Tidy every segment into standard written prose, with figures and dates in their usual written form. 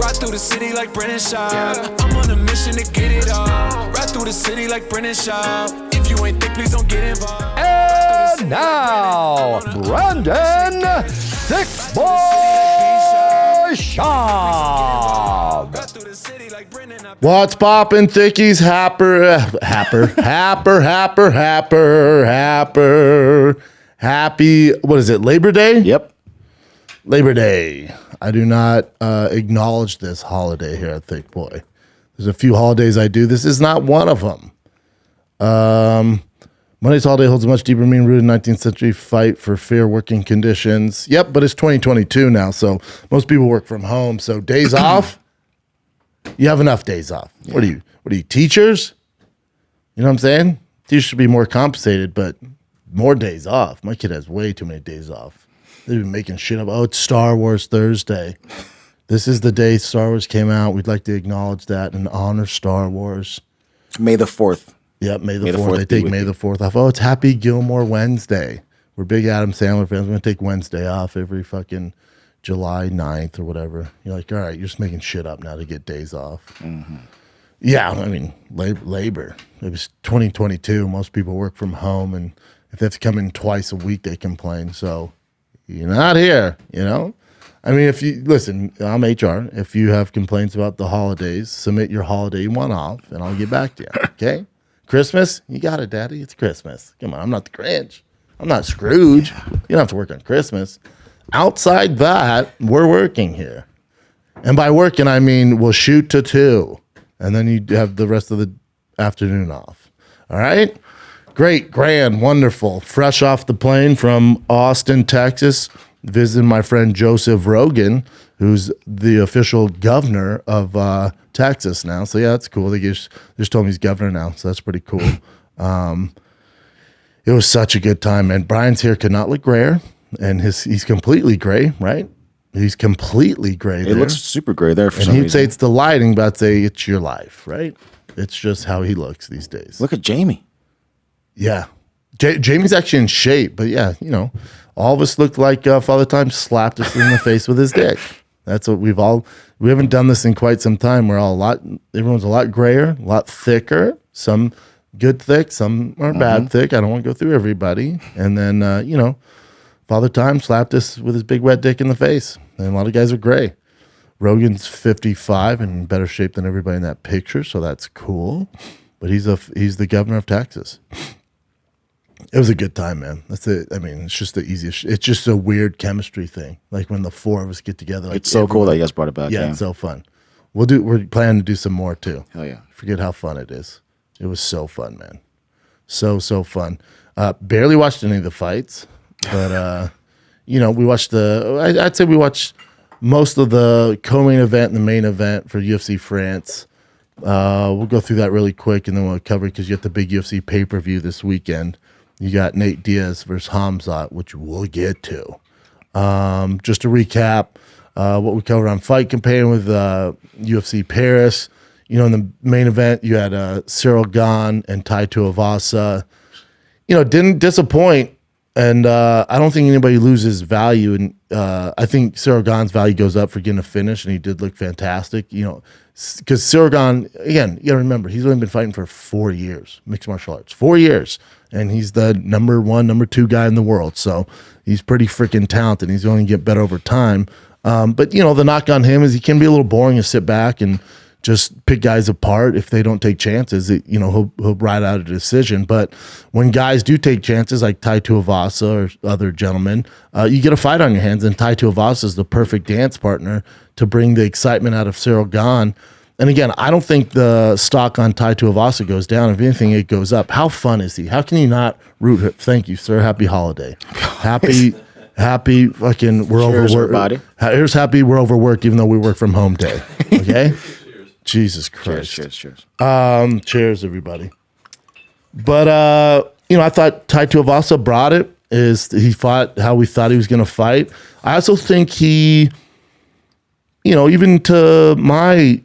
Ride through the city like Brennan Schaub. I'm on a mission to get it all. Ride through the city like Brennan Schaub. If you ain't thick, please don't get involved. And now, Brandon Thick Boy Schaub. What's poppin', thickies? Happy, what is it, Labor Day? Yep. Labor Day. I do not acknowledge this holiday here at Thick Boy. There's a few holidays I do. This is not one of them. Monday's holiday holds a much deeper meaning rooted in 19th century fight for fair working conditions. Yep, but it's 2022 now, so most people work from home. So days off, you have enough days off. Yeah. What are you, teachers? You know what I'm saying? Teachers should be more compensated, but more days off. My kid has way too many days off. They've been making shit up. Oh, it's Star Wars Thursday. This is the day Star Wars came out. We'd like to acknowledge that and honor Star Wars. May the 4th. Yep, May the 4th. They take May the 4th off. Oh, it's Happy Gilmore Wednesday. We're big Adam Sandler fans. We're going to take Wednesday off every fucking July 9th or whatever. You're like, all right, you're just making shit up now to get days off. Mm-hmm. Yeah, I mean, labor. It was 2022. Most people work from home, and if they have to come in twice a week, they complain. So you're not here, you know? I mean, if you, listen, I'm HR. If you have complaints about the holidays, submit your holiday one off, and I'll get back to you, okay? Christmas? You got it, Daddy. It's Christmas. Come on, I'm not the Grinch. I'm not Scrooge. You don't have to work on Christmas. Outside that, we're working here. And by working, I mean we'll shoot to 2, and then you have the rest of the afternoon off. All right? Great, grand, wonderful. Fresh off the plane from Austin, Texas, visiting my friend Joseph Rogan, who's the official governor of Texas now. So yeah, that's cool. They just told me he's governor now, so that's pretty cool. It was such a good time, man. Brian's hair could not look grayer, and he's completely gray, right? He's completely gray. It looks super gray there for and some reason. He'd say it's the lighting, but I'd say it's your life, right? It's just how he looks these days. Look at Jamie. Yeah. Jamie's actually in shape, but yeah, you know, all of us look like Father Time slapped us in the face with his dick. That's what we haven't done this in quite some time. Everyone's a lot grayer, a lot thicker, some good thick, some are bad thick. I don't want to go through everybody. And then, you know, Father Time slapped us with his big wet dick in the face. And a lot of guys are gray. Rogan's 55 and in better shape than everybody in that picture, so that's cool. But he's the governor of Texas. It was a good time, man. That's it. I mean, it's just the easiest. It's just a weird chemistry thing. Like when the 4 of us get together. Like it's so cool that you guys brought it back. Yeah, it's so fun. We're planning to do some more too. Hell yeah. Forget how fun it is. It was so fun, man. So fun. Barely watched any of the fights, but you know, we watched I'd say we watched most of the co-main event and the main event for UFC France. We'll go through that really quick, and then we'll cover it because you got the big UFC pay-per-view this weekend. You got Nate Diaz versus Khamzat, which we'll get to. Just to recap what we covered on Fight Campaign with UFC Paris. You know, in the main event, you had Cyril Gane and Tuivasa. You know, didn't disappoint, and I don't think anybody loses value. And I think Cyril Gane's value goes up for getting a finish, and he did look fantastic. You know, because Cyril Gane, again, you got to remember, he's only been fighting for 4 years, mixed martial arts, 4 years. And he's the number 1, number 2 guy in the world. So he's pretty freaking talented. He's going to get better over time. But, you know, the knock on him is he can be a little boring to sit back and just pick guys apart if they don't take chances. You know, he'll ride out a decision. But when guys do take chances, like Tuivasa or other gentlemen, you get a fight on your hands. And Tuivasa is the perfect dance partner to bring the excitement out of Cyril Gane. And again, I don't think the stock on Tuivasa goes down. If anything, it goes up. How fun is he? How can you not root him? Thank you, sir. Happy holiday. Happy fucking we're overworked. Here's happy we're overworked even though we work from home day. Okay? Cheers. Jesus Christ. Cheers. Cheers, everybody. But you know, I thought Tuivasa brought it. He fought how we thought he was gonna fight. I also think he, you know, even to my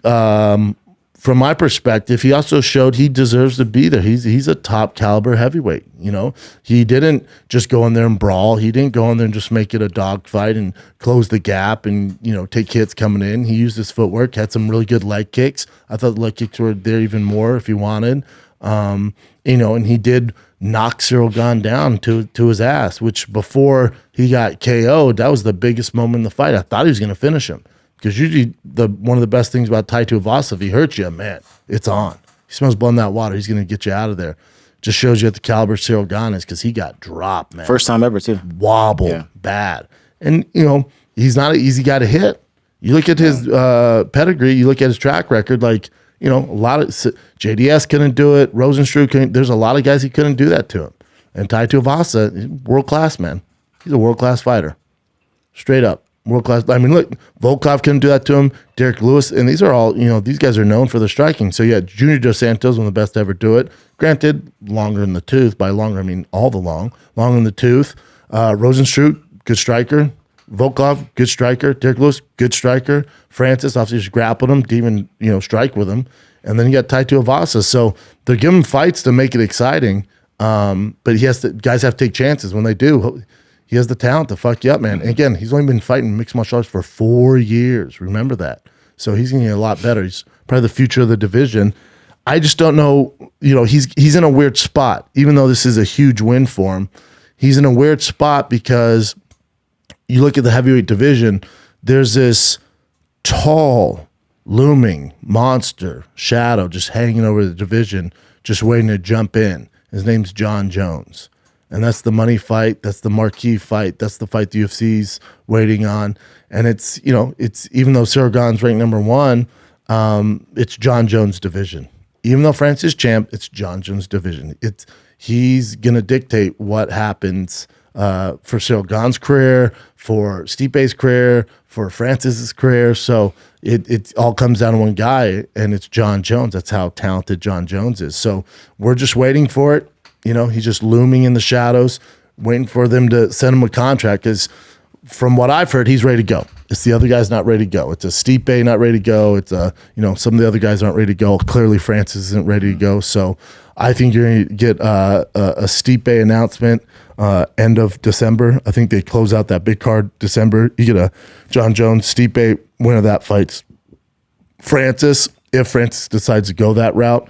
from my perspective, he also showed he deserves to be there. He's a top caliber heavyweight. You know, he didn't just go in there and brawl. He didn't go in there and just make it a dogfight and close the gap and, you know, take hits coming in. He used his footwork, had some really good leg kicks. I thought the leg kicks were there even more if he wanted. You know, and he did knock Cyril Gane down to his ass, which before he got KO'd, that was the biggest moment in the fight. I thought he was going to finish him. Because usually one of the best things about Tuivasa, if he hurts you, man, it's on. He smells blood in that water. He's going to get you out of there. Just shows you at the caliber Cyril Gane is because he got dropped, man. First time ever, too. Wobbled bad. And, you know, he's not an easy guy to hit. You look at his pedigree, you look at his track record, like, you know, a lot of JDS couldn't do it. Rosenstruck couldn't. There's a lot of guys he couldn't do that to him. And Tuivasa, world class, man. He's a world class fighter. Straight up. World class. I mean, look, Volkov couldn't do that to him. Derek Lewis, and these are all, you know, these guys are known for their striking. So yeah, Junior Dos Santo is one of the best to ever do it. Granted, longer in the tooth. By longer, I mean all the long in the tooth. Rosenstruck, good striker. Volkov, good striker. Derek Lewis, good striker. Francis, obviously, just grappled him, didn't even, you know, strike with him. And then you got Tuivasa. So they're giving fights to make it exciting. But guys have to take chances. When they do, he has the talent to fuck you up, man. And again, he's only been fighting mixed martial arts for 4 years. Remember that. So he's going to get a lot better. He's probably the future of the division. I just don't know. You know, he's in a weird spot. Even though this is a huge win for him, he's in a weird spot because you look at the heavyweight division, there's this tall, looming monster shadow just hanging over the division, just waiting to jump in. His name's Jon Jones. And that's the money fight. That's the marquee fight. That's the fight the UFC's waiting on. And it's, you know, it's even though Cyril Gane's ranked number 1, it's Jon Jones' division. Even though Francis is champ, it's Jon Jones' division. He's going to dictate what happens for Cyril Gane's career, for Stipe's career, for Francis's career. So it all comes down to one guy, and it's Jon Jones. That's how talented Jon Jones is. So we're just waiting for it. You know, he's just looming in the shadows, waiting for them to send him a contract. Because from what I've heard, he's ready to go. It's the other guy's not ready to go. It's a Stipe not ready to go. It's you know, some of the other guys aren't ready to go. Clearly, Francis isn't ready to go. So I think you're going to get a Stipe announcement end of December. I think they close out that big card December. You get a Jon Jones, Stipe, winner of that fights Francis, if Francis decides to go that route.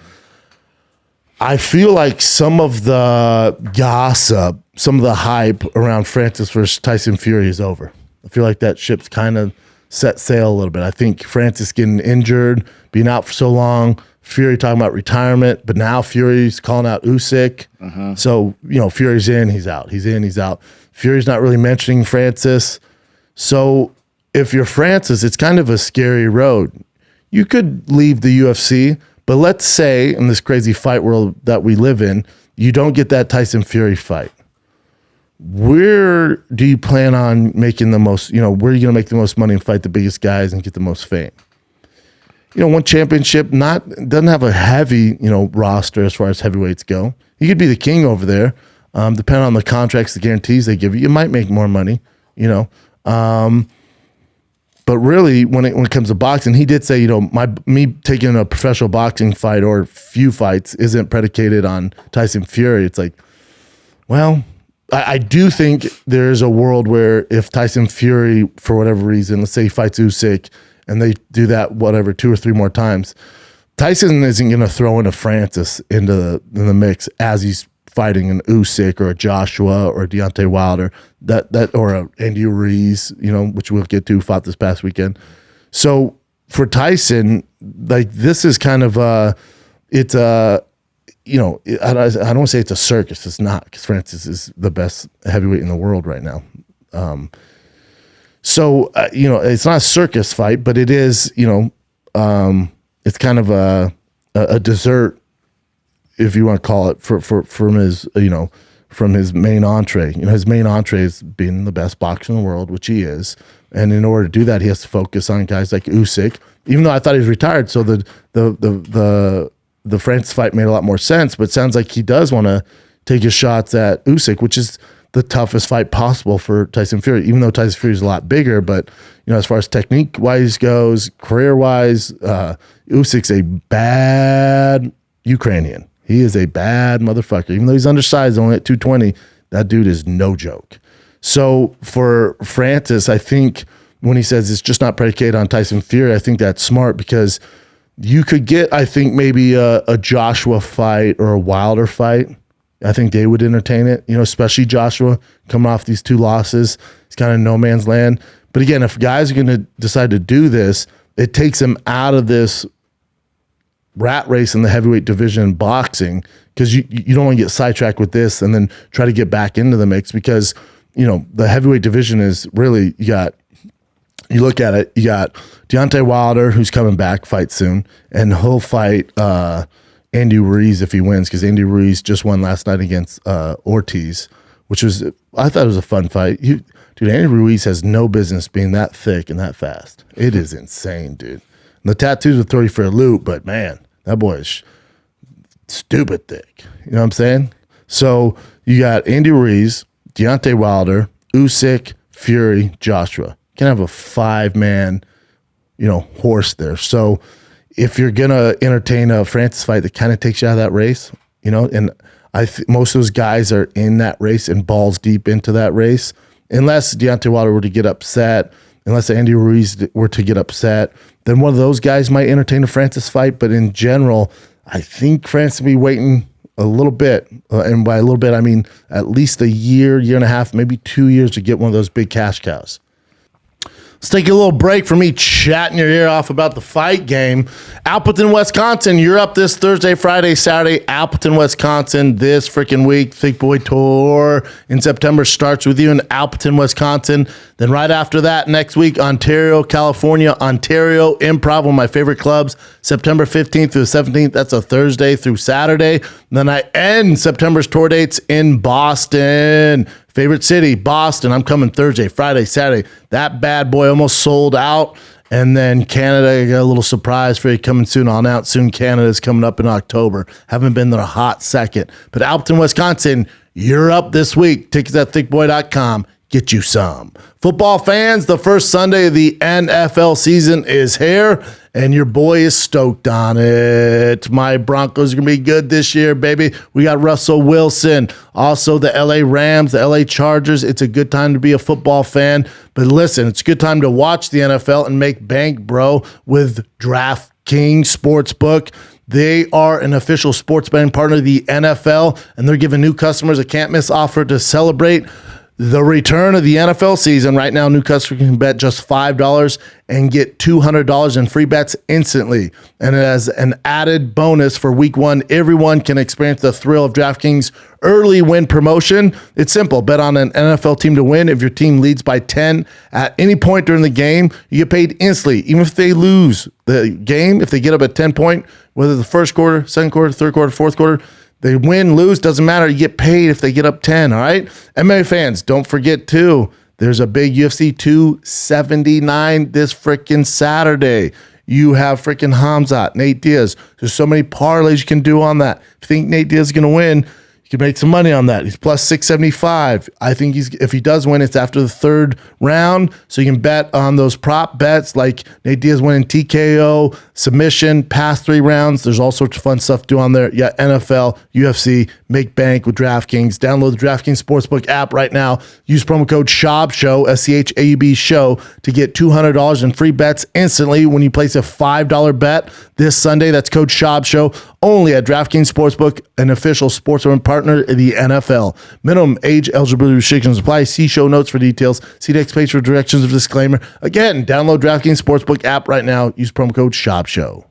I feel like some of the gossip, some of the hype around Francis versus Tyson Fury is over. I feel like that ship's kind of set sail a little bit. I think Francis getting injured, being out for so long, Fury talking about retirement, but now Fury's calling out Usyk. So, you know, Fury's in, he's out. He's in, he's out. Fury's not really mentioning Francis. So if you're Francis, it's kind of a scary road. You could leave the UFC, but let's say in this crazy fight world that we live in, you don't get that Tyson Fury fight. Where do you plan on making the most, you know, where are you going to make the most money and fight the biggest guys and get the most fame? You know, one championship doesn't have a heavy, you know, roster as far as heavyweights go. You could be the king over there. Depending on the contracts, the guarantees they give you, you might make more money, you know. But really, when it comes to boxing, he did say, you know, me taking a professional boxing fight or few fights isn't predicated on Tyson Fury. It's like, well, I do think there is a world where if Tyson Fury, for whatever reason, let's say he fights Usyk and they do that, whatever, 2 or 3 more times, Tyson isn't going to throw in a Francis in the mix as he's fighting an Usyk or a Joshua or a Deontay Wilder, that or a Andy Ruiz, you know, which we'll get to, fought this past weekend. So for Tyson, like, this is kind of it's you know, I don't want to say it's a circus. It's not, because Francis is the best heavyweight in the world right now. So you know, it's not a circus fight, but it is, you know, it's kind of a dessert, if you want to call it, from his, you know, from his main entree. You know, his main entree is being the best boxer in the world, which he is. And in order to do that, he has to focus on guys like Usyk. Even though I thought he was retired, so the Francis fight made a lot more sense. But it sounds like he does want to take his shots at Usyk, which is the toughest fight possible for Tyson Fury, even though Tyson Fury is a lot bigger. But, as far as technique wise goes, career wise, Usyk's a bad Ukrainian. He is a bad motherfucker. Even though he's undersized, only at 220, that dude is no joke. So for Francis, I think when he says it's just not predicated on Tyson Fury, I think that's smart because you could get, I think, maybe a Joshua fight or a Wilder fight. I think they would entertain it, especially Joshua coming off these 2 losses. He's kind of no man's land. But again, if guys are going to decide to do this, it takes them out of this rat race in the heavyweight division in boxing because you don't want to get sidetracked with this and then try to get back into the mix because, the heavyweight division is really, you look at it, you got Deontay Wilder, who's coming back, fight soon, and he'll fight Andy Ruiz if he wins, because Andy Ruiz just won last night against Ortiz, I thought it was a fun fight. Dude, Andy Ruiz has no business being that thick and that fast. It is insane, dude. And the tattoos would throw you for a loop, but man, that boy is stupid thick. You know what I'm saying? So you got Andy Ruiz, Deontay Wilder, Usyk, Fury, Joshua. You can have a 5-man, horse there. So if you're going to entertain a Francis fight that kind of takes you out of that race, and most of those guys are in that race and balls deep into that race, unless Deontay Wilder were to get upset, unless Andy Ruiz were to get upset, then one of those guys might entertain a Francis fight. But in general, I think Francis will be waiting a little bit. And by a little bit, I mean at least a year, year and a half, maybe 2 years to get one of those big cash cows. Let's take a little break from me chatting your ear off about the fight game. Appleton, Wisconsin, you're up this Thursday, Friday, Saturday. Appleton, Wisconsin, this freaking week. Thick Boy Tour in September starts with you in Appleton, Wisconsin. Then right after that, next week, Ontario, California. Ontario Improv, one of my favorite clubs, September 15th through the 17th. That's a Thursday through Saturday. And then I end September's tour dates in Boston. Favorite city, Boston. I'm coming Thursday, Friday, Saturday. That bad boy almost sold out. And then Canada, I got a little surprise for you coming soon. I'll announce soon Canada's coming up in October. Haven't been there a hot second. But Appleton, Wisconsin, you're up this week. Tickets at thickboy.com. Get you some. Football fans, the first Sunday of the NFL season is here, and your boy is stoked on it. My Broncos are going to be good this year, baby. We got Russell Wilson, also the LA Rams, the LA Chargers. It's a good time to be a football fan. But listen, it's a good time to watch the NFL and make bank, bro, with DraftKings Sportsbook. They are an official sports betting partner of the NFL, and they're giving new customers a can't-miss offer to celebrate the return of the NFL season. Right now, new customers can bet just $5 and get $200 in free bets instantly. And as an added bonus for week 1, everyone can experience the thrill of DraftKings early win promotion. It's simple. Bet on an NFL team to win. If your team leads by 10 at any point during the game, you get paid instantly. Even if they lose the game, if they get up at 10 point, whether the first quarter, second quarter, third quarter, fourth quarter, they win, lose, doesn't matter. You get paid if they get up 10, all right? MMA fans, don't forget, too, there's a big UFC 279 this freaking Saturday. You have freaking Khamzat, Nate Diaz. There's so many parlays you can do on that. If you think Nate Diaz is going to win, you can make some money on that. He's plus 675. I think if he does win, it's after the third round. So you can bet on those prop bets like Nate Diaz winning TKO, submission, past 3 rounds. There's all sorts of fun stuff to do on there. Yeah, NFL, UFC, make bank with DraftKings. Download the DraftKings Sportsbook app right now. Use promo code SCHAUB, SCHAUB show, to get $200 in free bets instantly when you place a $5 bet this Sunday. That's code SCHAUB only at DraftKings Sportsbook, an official sports partner of the NFL. Minimum age eligibility restrictions apply. See show notes for details. See next page for directions of disclaimer. Again, download DraftKings Sportsbook app right now. Use promo code SCHAUB.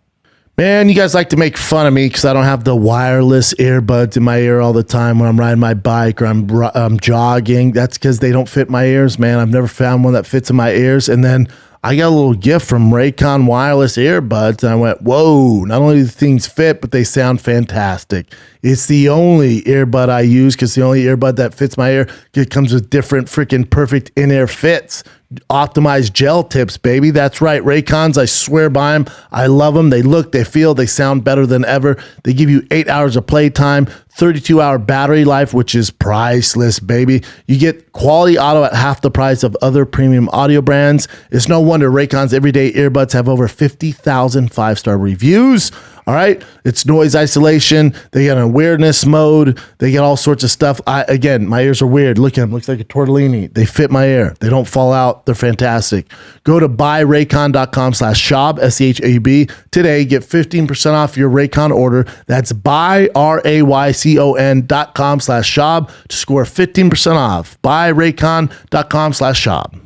Man, you guys like to make fun of me because I don't have the wireless earbuds in my ear all the time when I'm riding my bike or I'm jogging. That's because they don't fit my ears, man. I've never found one that fits in my ears. And then I got a little gift from Raycon wireless earbuds, and I went, whoa, not only do things fit, but they sound fantastic. It's the only earbud I use because the only earbud that fits my ear. It comes with different freaking perfect in-ear fits. Optimized gel tips, baby. That's right. Raycons, I swear by them. I love them. They look, they feel, they sound better than ever. They give you 8 hours of playtime, 32-hour battery life, which is priceless, baby. You get quality audio at half the price of other premium audio brands. It's no wonder Raycon's everyday earbuds have over 50,000 5-star reviews. All right. It's noise isolation. They got an awareness mode. They get all sorts of stuff. Again, my ears are weird. Look at them. Looks like a tortellini. They fit my ear. They don't fall out. They're fantastic. Go to buyraycon.com/Schaub, SCHAB today. Get 15% off your Raycon order. That's buyraycon.com/Schaub to score 15% off. Buyraycon.com/Schaub.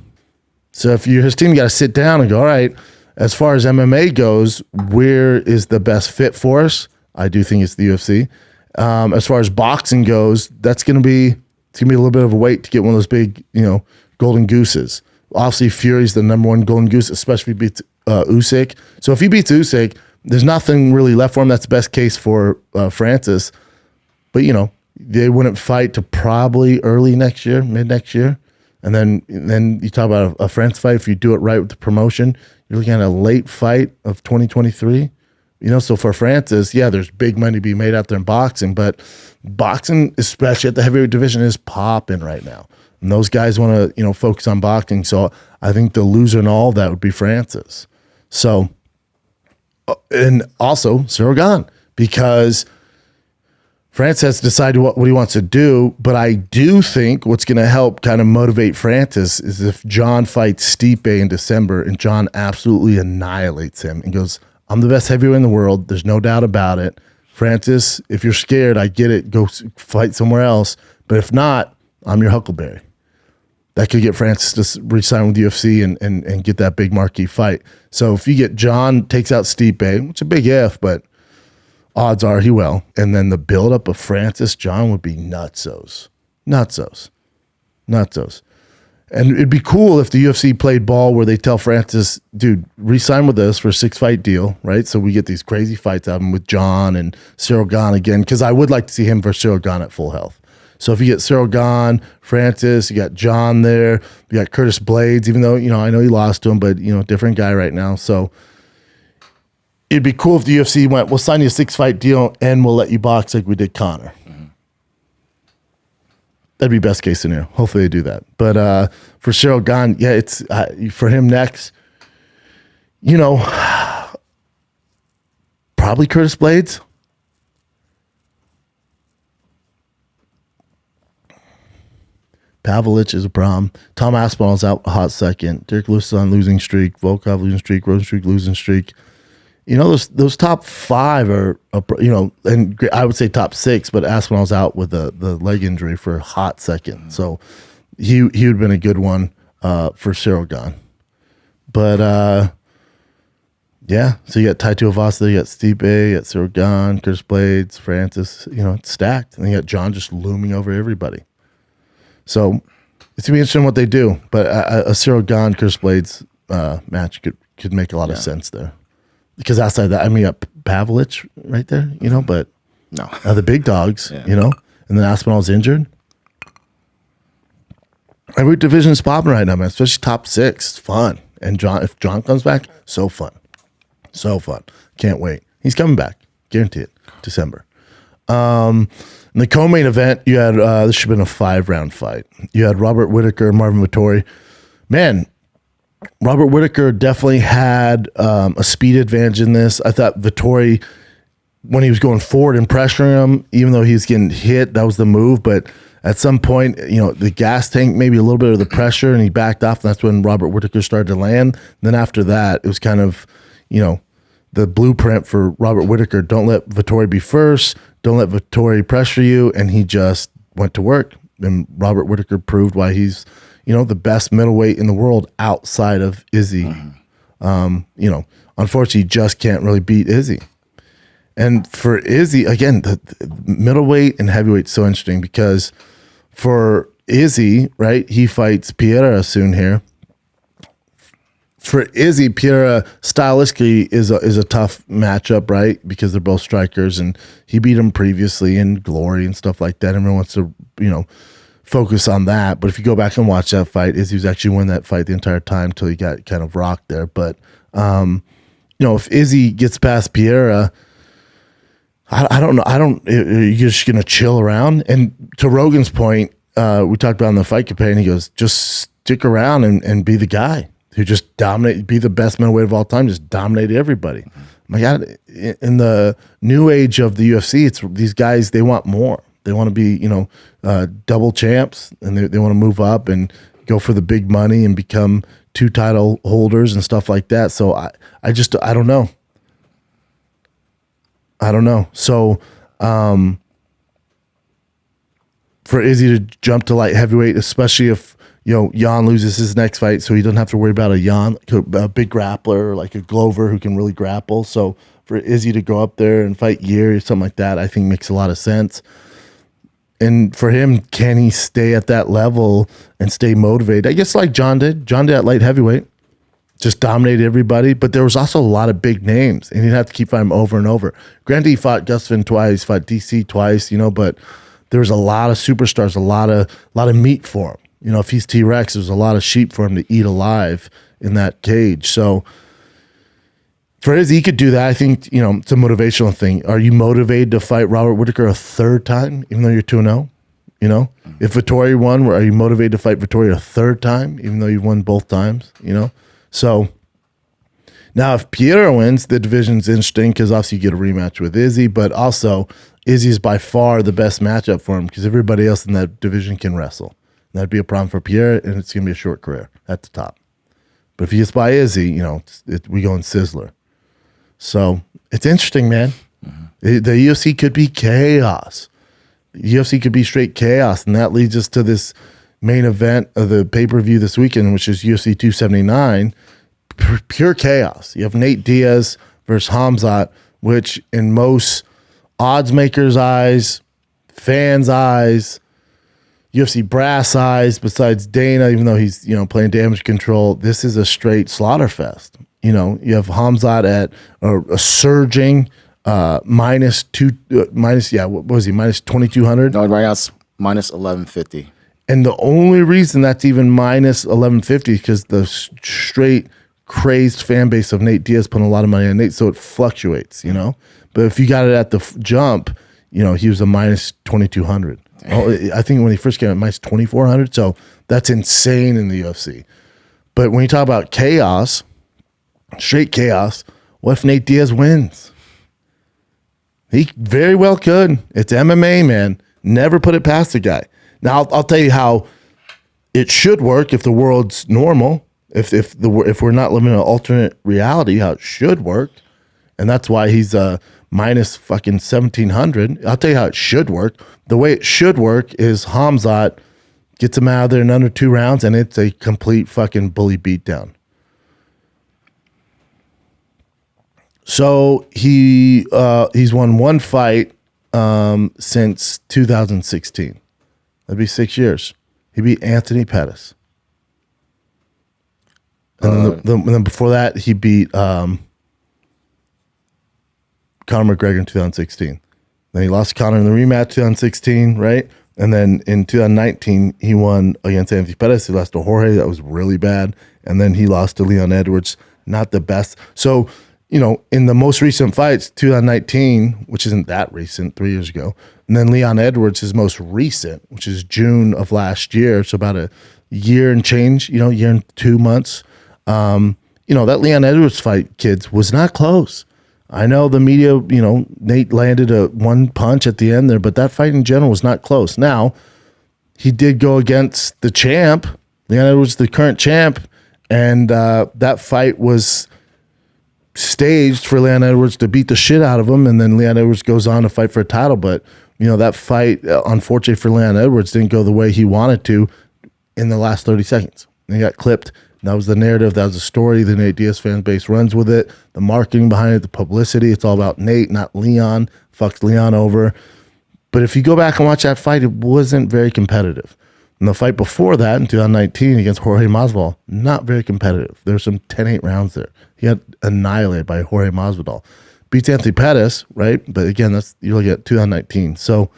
So if you're his team, you got to sit down and go, all right, as far as MMA goes, where is the best fit for us? I do think it's the UFC. As far as boxing goes, it's gonna be a little bit of a wait to get one of those big, golden gooses. Obviously, Fury's the number one golden goose, especially if he beats Usyk. So if he beats Usyk, there's nothing really left for him. That's the best case for Francis. But they wouldn't fight to probably early next year, mid next year. And then you talk about a France fight. If you do it right with the promotion, you're looking at a late fight of 2023. So for Francis, yeah, there's big money to be made out there in boxing, but boxing, especially at the heavyweight division, is popping right now. And those guys want to, focus on boxing. So I think the loser in all of that would be Francis. So, and also Cyril Gane, because France has decided what he wants to do, but I do think what's going to help kind of motivate Francis is if John fights Stipe in December and John absolutely annihilates him and goes, I'm the best heavyweight in the world. There's no doubt about it. Francis, if you're scared, I get it. Go fight somewhere else. But if not, I'm your Huckleberry. That could get Francis to re-sign with UFC and get that big marquee fight. So if you get John takes out Stipe, which is a big if, but odds are he will. And then the buildup of Francis John would be nutsos. And it'd be cool if the UFC played ball where they tell Francis, dude, re-sign with us for a 6-fight deal, right? So we get these crazy fights out of him with John and Cyril Gane again, because I would like to see him versus Cyril Gane at full health. So if you get Cyril Gane, Francis, you got John there, you got Curtis Blades, even though, I know he lost to him, but, different guy right now. So it'd be cool if the UFC went, we'll sign you a 6-fight deal and we'll let you box like we did Conor. That'd be best case scenario. Hopefully they do that. But for Cyril Gane, yeah, it's for him next, probably Curtis Blades. Pavlich is a problem. Tom Aspinall's out a hot second. Derek Lewis is on losing streak. Volkov losing streak. Rosenstruik losing streak. Those top 5 are, and I would say top 6, but Aspinall's out with the leg injury for a hot second. So he would have been a good one for Cyril Gane. But, yeah, so you got Tai Tuivasa, you got Stipe, you got Cyril Gane, Curtis Blades, Francis, it's stacked. And you got John just looming over everybody. So it's going to be interesting what they do. But a Cyril Gane, Curtis Blades match could make a lot of sense there. Because outside that, you got Pavlich right there, but no, the big dogs, and then Aspinall's injured. Every division is popping right now, man, especially top 6. It's fun. And if John comes back, so fun. Can't wait. He's coming back. Guarantee it. December. In the co-main event, you had, this should have been a 5-round fight. You had Robert Whittaker, Marvin Vettori. Man, Robert Whittaker definitely had a speed advantage in this. I thought Vettori, when he was going forward and pressuring him, even though he was getting hit, that was the move. But at some point, the gas tank, maybe a little bit of the pressure, and he backed off. And that's when Robert Whittaker started to land. And then after that, it was kind of, the blueprint for Robert Whittaker. Don't let Vettori be first. Don't let Vettori pressure you. And he just went to work. And Robert Whittaker proved why he's, the best middleweight in the world outside of Izzy. Unfortunately, just can't really beat Izzy. And for Izzy, again, the middleweight and heavyweight is so interesting because for Izzy, right, he fights Pereira soon here. for Izzy, Pereira stylistically is a tough matchup, right? Because they're both strikers, and he beat him previously in Glory and stuff like that. Everyone wants to, focus on that. But if you go back and watch that fight, Izzy was actually winning that fight the entire time until he got kind of rocked there. But if Izzy gets past Pereira, I don't know. You're just gonna chill around. And to Rogan's point, we talked about in the fight campaign. He goes, just stick around and be the guy who just dominate, be the best middleweight of all time, just dominate everybody. My God, in the new age of the UFC, it's these guys. They want more. They want to be, double champs, and they want to move up and go for the big money and become 2 title holders and stuff like that. So I don't know. I don't know. So for Izzy to jump to light heavyweight, especially if Jan loses his next fight, so he doesn't have to worry about a big grappler like a Glover who can really grapple. So for Izzy to go up there and fight Year or something like that, I think makes a lot of sense. And for him, can he stay at that level and stay motivated? I guess like John did. John did at light heavyweight. Just dominated everybody. But there was also a lot of big names, and he'd have to keep fighting over and over. Granted, he fought Gustafsson twice, fought DC twice, but there was a lot of superstars, a lot of meat for him. If he's T-Rex, there's a lot of sheep for him to eat alive in that cage. So for Izzy, he could do that. I think, it's a motivational thing. Are you motivated to fight Robert Whittaker a third time, even though you're 2-0? If Vettori won, are you motivated to fight Vettori a third time, even though you've won both times? So now if Pereira wins, the division's interesting because obviously you get a rematch with Izzy, but also Izzy is by far the best matchup for him because everybody else in that division can wrestle. And that'd be a problem for Pereira, and it's going to be a short career at the top. But if he gets by Izzy, we go in Sizzler. So it's interesting, man. The UFC could be chaos. The UFC could be straight chaos, and that leads us to this main event of the pay-per-view this weekend, which is UFC 279. Pure chaos. You have Nate Diaz versus Khamzat, which in most odds makers' eyes, fans' eyes, UFC brass eyes, besides Dana, even though he's playing damage control, this is a straight slaughter fest. You have Khamzat at a surging minus 2,200. No, right now it's minus 1150. And the only reason that's even minus 1150 is because the straight crazed fan base of Nate Diaz putting a lot of money on Nate, so it fluctuates. But if you got it at the jump, he was a minus 2,200. I think when he first came out, minus 2,400. So that's insane in the UFC. But when you talk about chaos, straight chaos, what if Nate Diaz wins? He very well could. It's MMA, man. Never put it past the guy. Now, I'll tell you how it should work if the world's normal. If we're not living in an alternate reality, how it should work. And that's why he's minus fucking 1,700. I'll tell you how it should work. The way it should work is Khamzat gets him out of there in under 2 rounds, and it's a complete fucking bully beatdown. So he's won one fight since 2016. That'd be 6 years. He beat Anthony Pettis. And then before that, he beat Conor McGregor in 2016. Then he lost to Conor in the rematch 2016, right? And then in 2019, he won against Anthony Pettis. He lost to Jorge. That was really bad. And then he lost to Leon Edwards. Not the best. So, in the most recent fights, 2019, which isn't that recent, 3 years ago, and then Leon Edwards, his most recent, which is June of last year, so about a year and change, year and 2 months. That Leon Edwards fight, kids, was not close. I know the media, Nate landed a one punch at the end there, but that fight in general was not close. Now, he did go against the champ. Leon Edwards, the current champ, and that fight was staged for Leon Edwards to beat the shit out of him, and then Leon Edwards goes on to fight for a title. But that fight, unfortunately for Leon Edwards, didn't go the way he wanted to in the last 30 seconds. He got clipped. That was the narrative. That was the story. The Nate Diaz fan base runs with it. The marketing behind it, the publicity. It's all about Nate, not Leon. Fucks Leon over. But if you go back and watch that fight, it wasn't very competitive. And the fight before that in 2019 against Jorge Masvidal, not very competitive. There's some 10-8 rounds there. He got annihilated by Jorge Masvidal. Beats Anthony Pettis, right? But again, that's you look at 2019. So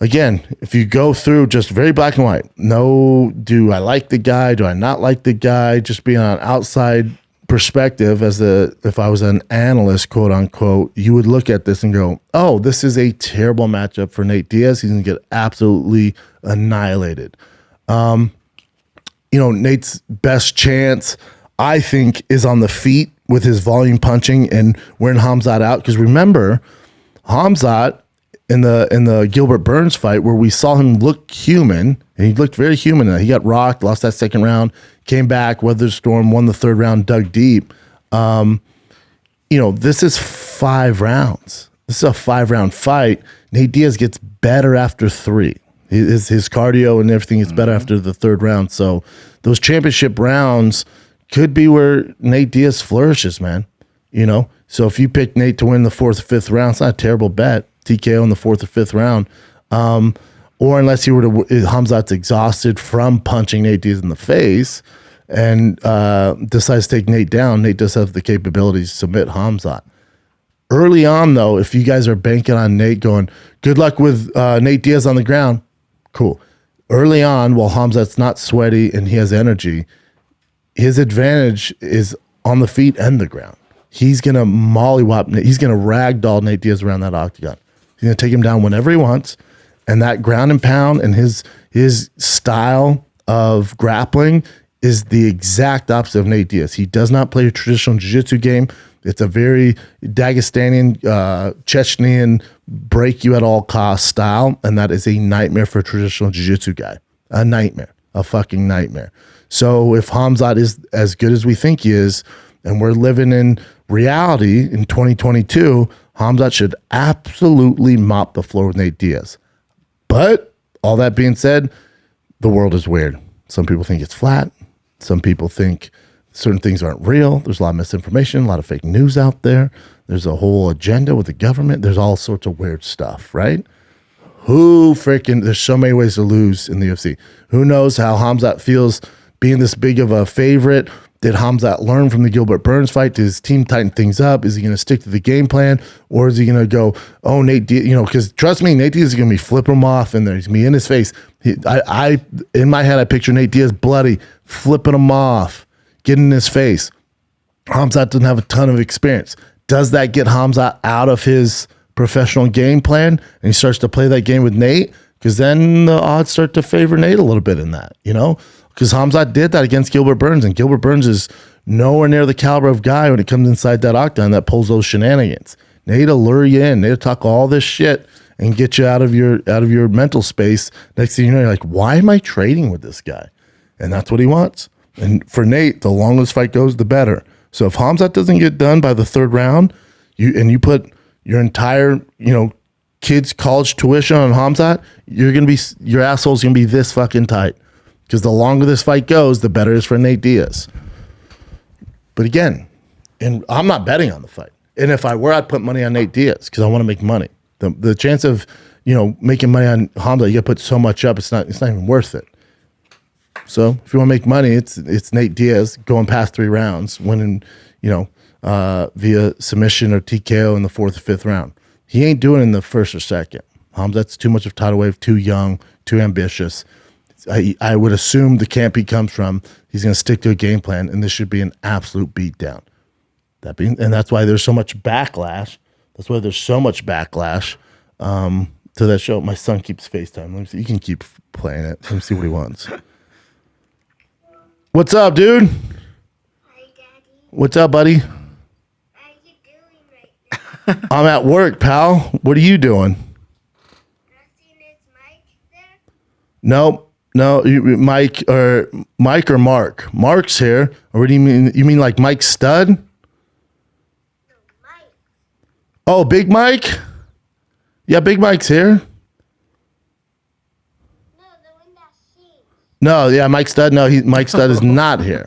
again, if you go through just very black and white, no, do I like the guy? Do I not like the guy? Just being on outside perspective if I was an analyst, quote unquote, you would look at this and go, oh, this is a terrible matchup for Nate Diaz. He's going to get absolutely annihilated. Nate's best chance, I think, is on the feet with his volume punching and wearing Khamzat out. Because remember, Khamzat in the Gilbert Burns fight where we saw him look human, and he looked very human. He got rocked, lost that second round, came back, weathered the storm, won the third round, dug deep. This is 5 rounds. This is a 5-round fight. Nate Diaz gets better after 3. His cardio and everything gets better after the third round. So those championship rounds could be where Nate Diaz flourishes, man. So if you pick Nate to win the 4th or 5th round, it's not a terrible bet. TKO in the 4th or 5th round. Or unless you were to, Khamzat's exhausted from punching Nate Diaz in the face and decides to take Nate down, Nate does have the capabilities to submit Khamzat. Early on, though, if you guys are banking on Nate going, good luck with Nate Diaz on the ground, cool. Early on, while Khamzat's not sweaty and he has energy, his advantage is on the feet and the ground. He's going to mollywop Nate. He's going to ragdoll Nate Diaz around that octagon. He's going to take him down whenever he wants. And that ground and pound and his style of grappling is the exact opposite of Nate Diaz. He does not play a traditional jiu-jitsu game. It's a very Dagestanian, Chechnyan, break you at all costs style, and that is a nightmare for a traditional jiu-jitsu guy. A nightmare. A fucking nightmare. So if Khamzat is as good as we think he is, and we're living in reality in 2022, Khamzat should absolutely mop the floor with Nate Diaz. But all that being said, the world is weird. Some people think it's flat. Some people think certain things aren't real. There's a lot of misinformation, a lot of fake news out there. There's a whole agenda with the government. There's all sorts of weird stuff, right? There's so many ways to lose in the UFC. Who knows how Khamzat feels being this big of a favorite? Did Khamzat learn from the Gilbert Burns fight? Did his team tighten things up? Is he going to stick to the game plan? Or is he going to go, oh, Nate Diaz, because trust me, Nate Diaz is going to be flipping him off in there. He's going to be in his face. In my head, I picture Nate Diaz bloody, flipping him off, getting in his face. Khamzat doesn't have a ton of experience. Does that get Khamzat out of his professional game plan? And he starts to play that game with Nate? Because then the odds start to favor Nate a little bit in that, Because Khamzat did that against Gilbert Burns, and Gilbert Burns is nowhere near the caliber of guy when it comes inside that octagon that pulls those shenanigans. Nate will lure you in. Nate will talk all this shit and get you out of your mental space. Next thing you know, you're like, why am I trading with this guy? And that's what he wants. And for Nate, the longer this fight goes, the better. So if Khamzat doesn't get done by the 3rd round, you put your entire kids' college tuition on Khamzat, your asshole's gonna be this fucking tight. Because the longer this fight goes, the better it is for Nate Diaz. But again, and I'm not betting on the fight. And if I were, I'd put money on Nate Diaz because I want to make money. The chance of making money on Khamzat, you got to put so much up, it's not even worth it. So if you want to make money, it's Nate Diaz going past 3 rounds, winning via submission or TKO in the 4th or 5th round. He ain't doing it in the 1st or 2nd. Khamzat's too much of a tidal wave, too young, too ambitious. I would assume the camp he comes from, he's going to stick to a game plan, and this should be an absolute beatdown. And that's why there's so much backlash. That's why there's so much backlash to that show. My son keeps FaceTime. Let me see. You can keep playing it. Let me see what he wants. What's up, dude? Hi, Daddy. What's up, buddy? How are you doing right now? I'm at work, pal. What are you doing? Nothing. Is Mike there? Nope. No, Mike or Mark? Mark's here. Or what do you mean? You mean like Mike Stud? No, Mike. Oh, Big Mike? Yeah, Big Mike's here. No, the one that sings. No, yeah, Mike Stud. No, Mike Stud is not here.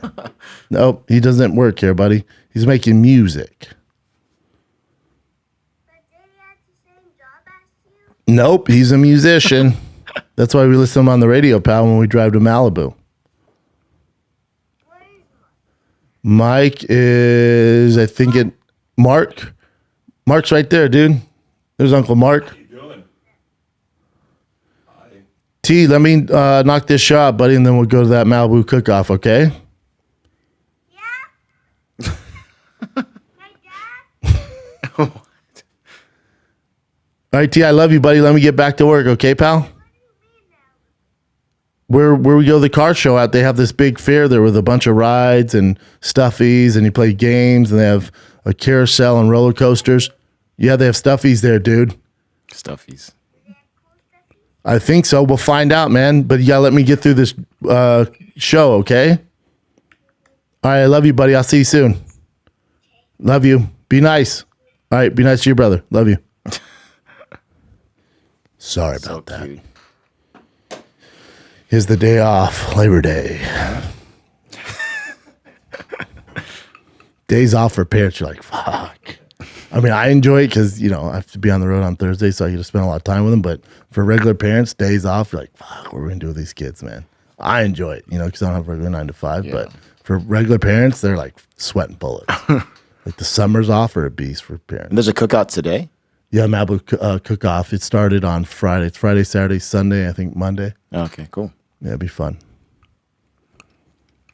Nope, he doesn't work here, buddy. He's making music. But did he have the same job as you? Nope, he's a musician. That's why we listen to him on the radio, pal, when we drive to Malibu. Mike is, I think it, Mark. Mark's right there, dude. There's Uncle Mark. How you doing? Hi. T, let me knock this shot, buddy, and then we'll go to that Malibu cook-off, okay? Yeah. My dad. All right, T, I love you, buddy. Let me get back to work, okay, pal? Where we go to the car show out, they have this big fair there with a bunch of rides and stuffies, and you play games, and they have a carousel and roller coasters. Yeah, they have stuffies there, dude. Stuffies. I think so. We'll find out, man. But you gotta let me get through this show, okay? All right, I love you, buddy. I'll see you soon. Love you. Be nice. All right, be nice to your brother. Love you. Sorry So about that. cute. Here's the day off, Labor Day. Days off for parents, you're like, fuck. I mean, I enjoy it because, you know, I have to be on the road on Thursday, so I get to spend a lot of time with them. But for regular parents, days off, you're like, fuck, what are we going to do with these kids, man? I enjoy it, you know, because I don't have a regular 9 to 5. Yeah. But for regular parents, they're like sweating bullets. Like the summers off are a beast for parents. And there's a cookout today? Yeah, Malibu cook-off. It started on Friday. It's Friday, Saturday, Sunday, I think Monday. Okay, cool. Yeah, it'd be fun.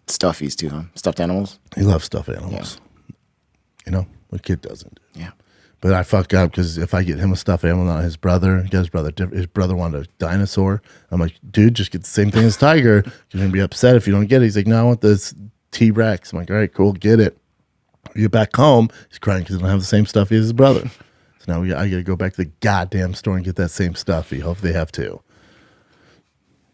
Stuffies too, huh? Stuffed animals? He loves stuffed animals. You know, what kid doesn't? Yeah. But I fuck up because if I get him a stuffed animal, not his brother, his brother wanted a dinosaur. I'm like, dude, just get the same thing as Tiger. You're going to be upset if you don't get it. He's like, no, I want this T-Rex. I'm like, all right, cool, get it. We get back home, he's crying because he don't have the same stuffy as his brother. So now I got to go back to the goddamn store and get that same stuffy. Hope they have two.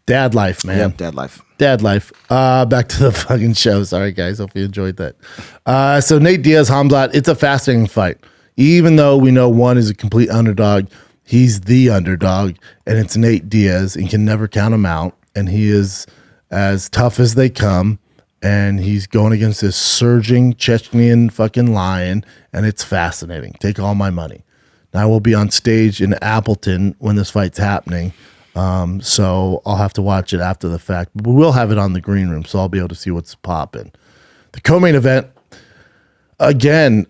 Dad life, man. Yep, dad life. Dad life. Back to the fucking show. Sorry, guys. Hope you enjoyed that. So Nate Diaz, Khamzat, it's a fascinating fight. Even though we know one is a complete underdog, he's the underdog, and it's Nate Diaz, and can never count him out. And he is as tough as they come, and he's going against this surging Chechnyan fucking lion, and it's fascinating. Take all my money. Now, I will be on stage in Appleton when this fight's happening. So I'll have to watch it after the fact. But we will have it on the green room, so I'll be able to see what's popping. The co-main event, again,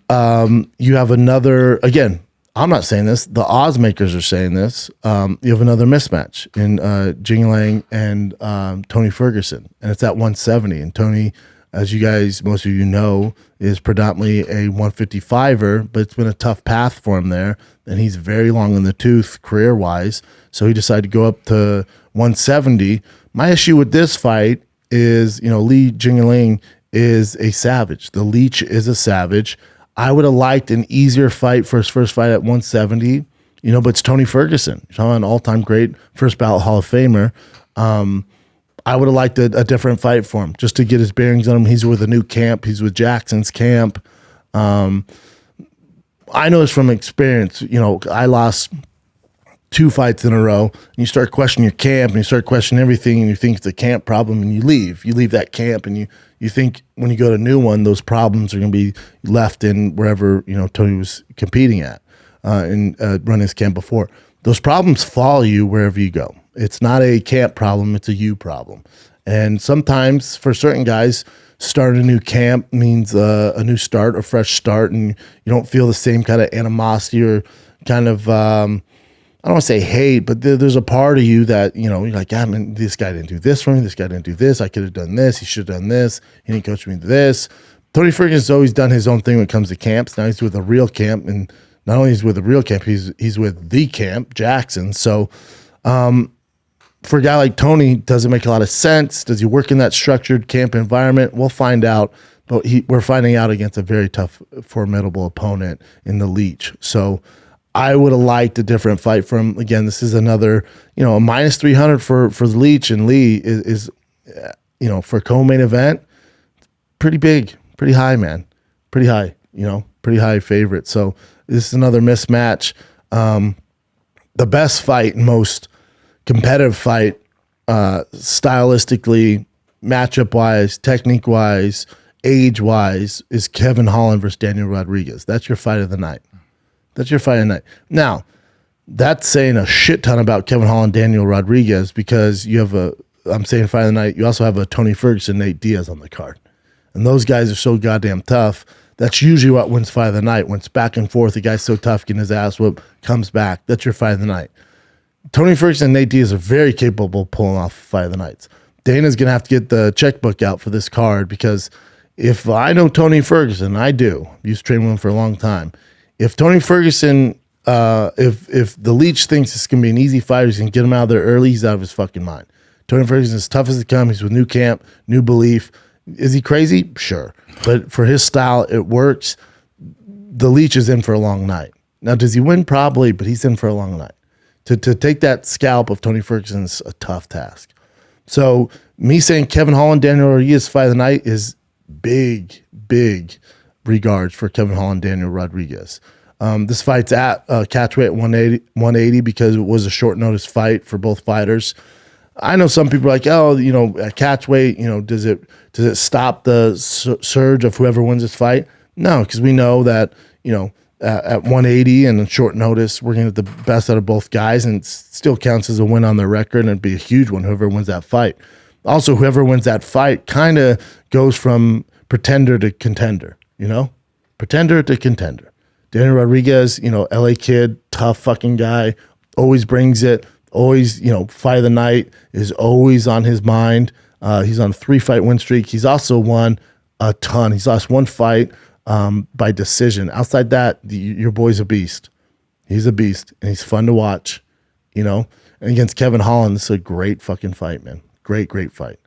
you have another, again, I'm not saying this, the odds makers are saying this. You have another mismatch in Jingliang and Tony Ferguson, and it's at 170. And Tony, as you guys, most of you know, is predominantly a 155er, but it's been a tough path for him there, and he's very long in the tooth career-wise, so he decided to go up to 170. My issue with this fight is, you know, Jingliang is a savage. The Leech is a savage. I would have liked an easier fight for his first fight at 170, you know, but it's Tony Ferguson. He's an all-time great first ballot Hall of Famer. I would have liked a different fight for him just to get his bearings on him. He's with a new camp. He's with Jackson's camp. I know this from experience. You know, I lost 2 fights in a row. And you start questioning your camp, and you start questioning everything, and you think it's a camp problem, and you leave. You leave that camp, and you think when you go to a new one, those problems are going to be left in wherever, you know, Tony was competing at and running his camp before. Those problems follow you wherever you go. It's not a camp problem, it's a you problem. And sometimes for certain guys, starting a new camp means a new start, a fresh start, and you don't feel the same kind of animosity or kind of, I don't want to say hate, but there's a part of you that, you know, you're like, yeah, man, this guy didn't do this for me. This guy didn't do this. I could have done this. He should have done this. He didn't coach me to this. Tony Ferguson's always done his own thing when it comes to camps. Now he's with a real camp, and not only is he with a real camp, he's with the camp, Jackson. So, for a guy like Tony, does it make a lot of sense? Does he work in that structured camp environment? We'll find out, but we're finding out against a very tough, formidable opponent in the Leech. So I would have liked a different fight from him. Again, this is another, you know, a minus 300 for the Leech, and Lee is you know, for a co-main event, pretty big, pretty high, man. Pretty high, you know, pretty high favorite. So this is another mismatch. The best fight, most competitive fight, stylistically, matchup-wise, technique-wise, age-wise, is Kevin Holland versus Daniel Rodriguez. That's your fight of the night. That's your fight of the night. Now, That's saying a shit ton about Kevin Holland, Daniel Rodriguez, because you have I'm saying fight of the night, you also have a Tony Ferguson, Nate Diaz on the card. And those guys are so goddamn tough. That's usually what wins fight of the night. When it's back and forth, the guy's so tough, getting his ass whooped, comes back. That's your fight of the night. Tony Ferguson and Nate Diaz are very capable of pulling off fight of the nights. Dana's going to have to get the checkbook out for this card, because if I know Tony Ferguson, I do. Used to train with him for a long time. If Tony Ferguson, if the Leech thinks it's going to be an easy fight, he's going to get him out of there early, he's out of his fucking mind. Tony Ferguson is tough as they come. He's with new camp, new belief. Is he crazy? Sure. But for his style, it works. The Leech is in for a long night. Now, does he win? Probably, but he's in for a long night. To take that scalp of Tony Ferguson is a tough task. So me saying Kevin Holland, Daniel Rodriguez fight of the night is big regards for Kevin Holland, Daniel Rodriguez. This fight's at catchweight 180 because it was a short notice fight for both fighters. I know some people are like, oh, at catchweight, does it stop the surge of whoever wins this fight? No, because we know that, at 180 and on short notice, we're going to get the best out of both guys, and it still counts as a win on their record, and it'd be a huge one, whoever wins that fight. Also, whoever wins that fight kind of goes from pretender to contender, Pretender to contender. Daniel Rodriguez, LA kid, tough fucking guy, always brings it. Always, fight of the night is always on his mind. He's on a 3-fight win streak. He's also won a ton. He's lost one fight by decision. Outside that, your boy's a beast. He's a beast, and he's fun to watch, And against Kevin Holland, this is a great fucking fight, man. Great fight.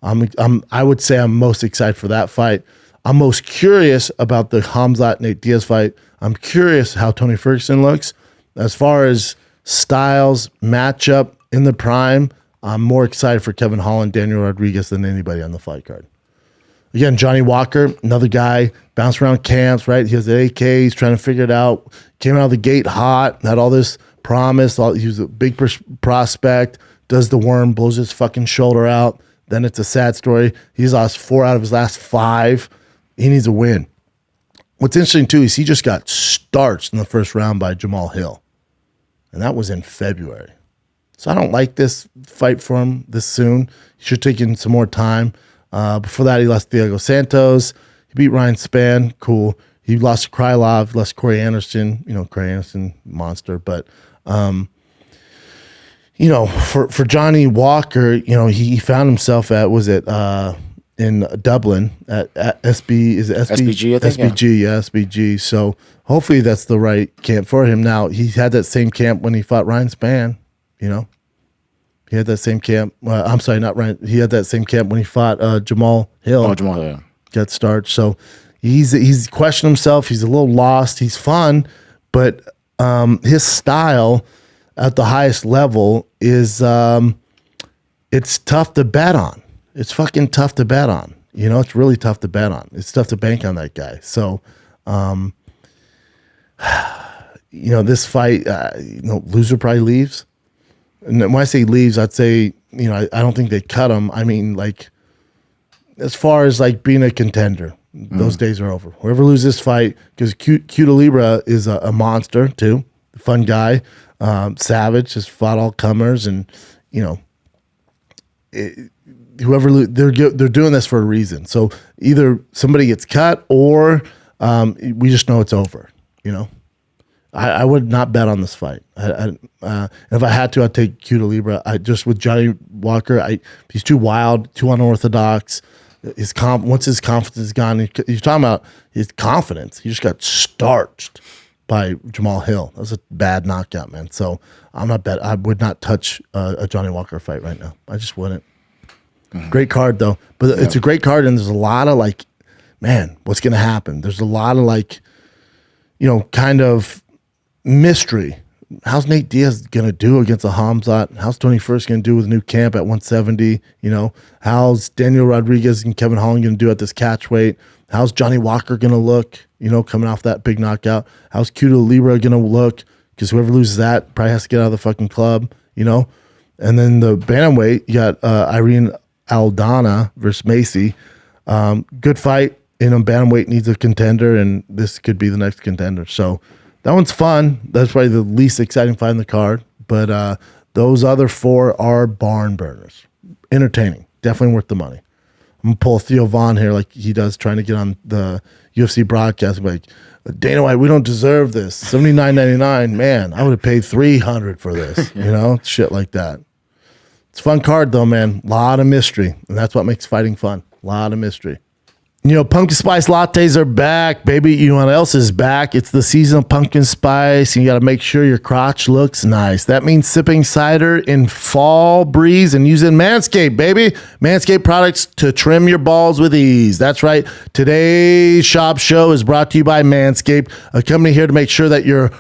I would say I'm most excited for that fight. I'm most curious about the Khamzat Nate Diaz fight. I'm curious how Tony Ferguson looks. As far as styles, matchup in the prime, I'm more excited for Kevin Holland, Daniel Rodriguez than anybody on the fight card. Again, Johnny Walker, another guy, bounced around camps, right? He has the AK, he's trying to figure it out. Came out of the gate hot, had all this promise. He was a big prospect, does the worm, blows his fucking shoulder out. Then it's a sad story. He's lost 4 out of his last 5. He needs a win. What's interesting, too, is he just got starched in the first round by Jamal Hill. And that was in February. So I don't like this fight for him this soon. He should take in some more time. Before that, he lost Diego Santos. He beat Ryan Spann. Cool. He lost to Krylov, lost Corey Anderson. Corey Anderson, monster. But, for Johnny Walker, he found himself at, in Dublin at SB, is it SBG, I think? SBG, yeah, SBG. So hopefully that's the right camp for him. Now, he had that same camp when he fought Ryan Spann, He had that same camp. I'm sorry, not Ryan. He had that same camp when he fought Jamal Hill. Oh, Jamal Hill, yeah. Got starched. So he's questioned himself. He's a little lost. He's fun, but his style at the highest level is it's tough to bet on. It's fucking tough to bet on. It's really tough to bet on. It's tough to bank on that guy. So, this fight, loser probably leaves. And when I say leaves, I'd say, I don't think they cut him. I mean, as far as being a contender, those days are over. Whoever loses this fight, because Cuda Libra is a monster too, fun guy, savage, just fought all comers, and whoever they're doing this for a reason. So either somebody gets cut or we just know it's over. I would not bet on this fight. If I had to, I'd take Cuda Libra. With Johnny Walker, he's too wild, too unorthodox. Once his confidence is gone, you're talking about his confidence. He just got starched by Jamal Hill. That was a bad knockout, man. So I would not touch a Johnny Walker fight right now. I just wouldn't. Mm-hmm. Great card though, but it's a great card, and there's a lot of what's going to happen? There's a lot of kind of mystery. How's Nate Diaz going to do against a Khamzat? How's Tony Ferguson going to do with a new camp at 170? How's Daniel Rodriguez and Kevin Holland going to do at this catch weight? How's Johnny Walker going to look, coming off that big knockout? How's Cuda Libra going to look? Because whoever loses that probably has to get out of the fucking club, And then the bantamweight, you got Irene Aldana versus Macy. Good fight. Bantamweight needs a contender, and this could be the next contender. So That one's fun. That's probably the least exciting fight in the card. But those other 4 are barn burners. Entertaining. Definitely worth the money. I'm going to pull Theo Vaughn here like he does trying to get on the UFC broadcast. Like, Dana White, we don't deserve this. $79.99. Man, I would have paid $300 for this. You know, shit like that. It's a fun card, though, man. A lot of mystery. And that's what makes fighting fun. A lot of mystery. You know, pumpkin spice lattes are back, baby. You know what else is back? It's the season of pumpkin spice, and you got to make sure your crotch looks nice. That means sipping cider in fall breeze and using Manscaped, baby. Manscaped products to trim your balls with ease. That's right. Today's Schaub Show is brought to you by Manscaped, a company here to make sure that your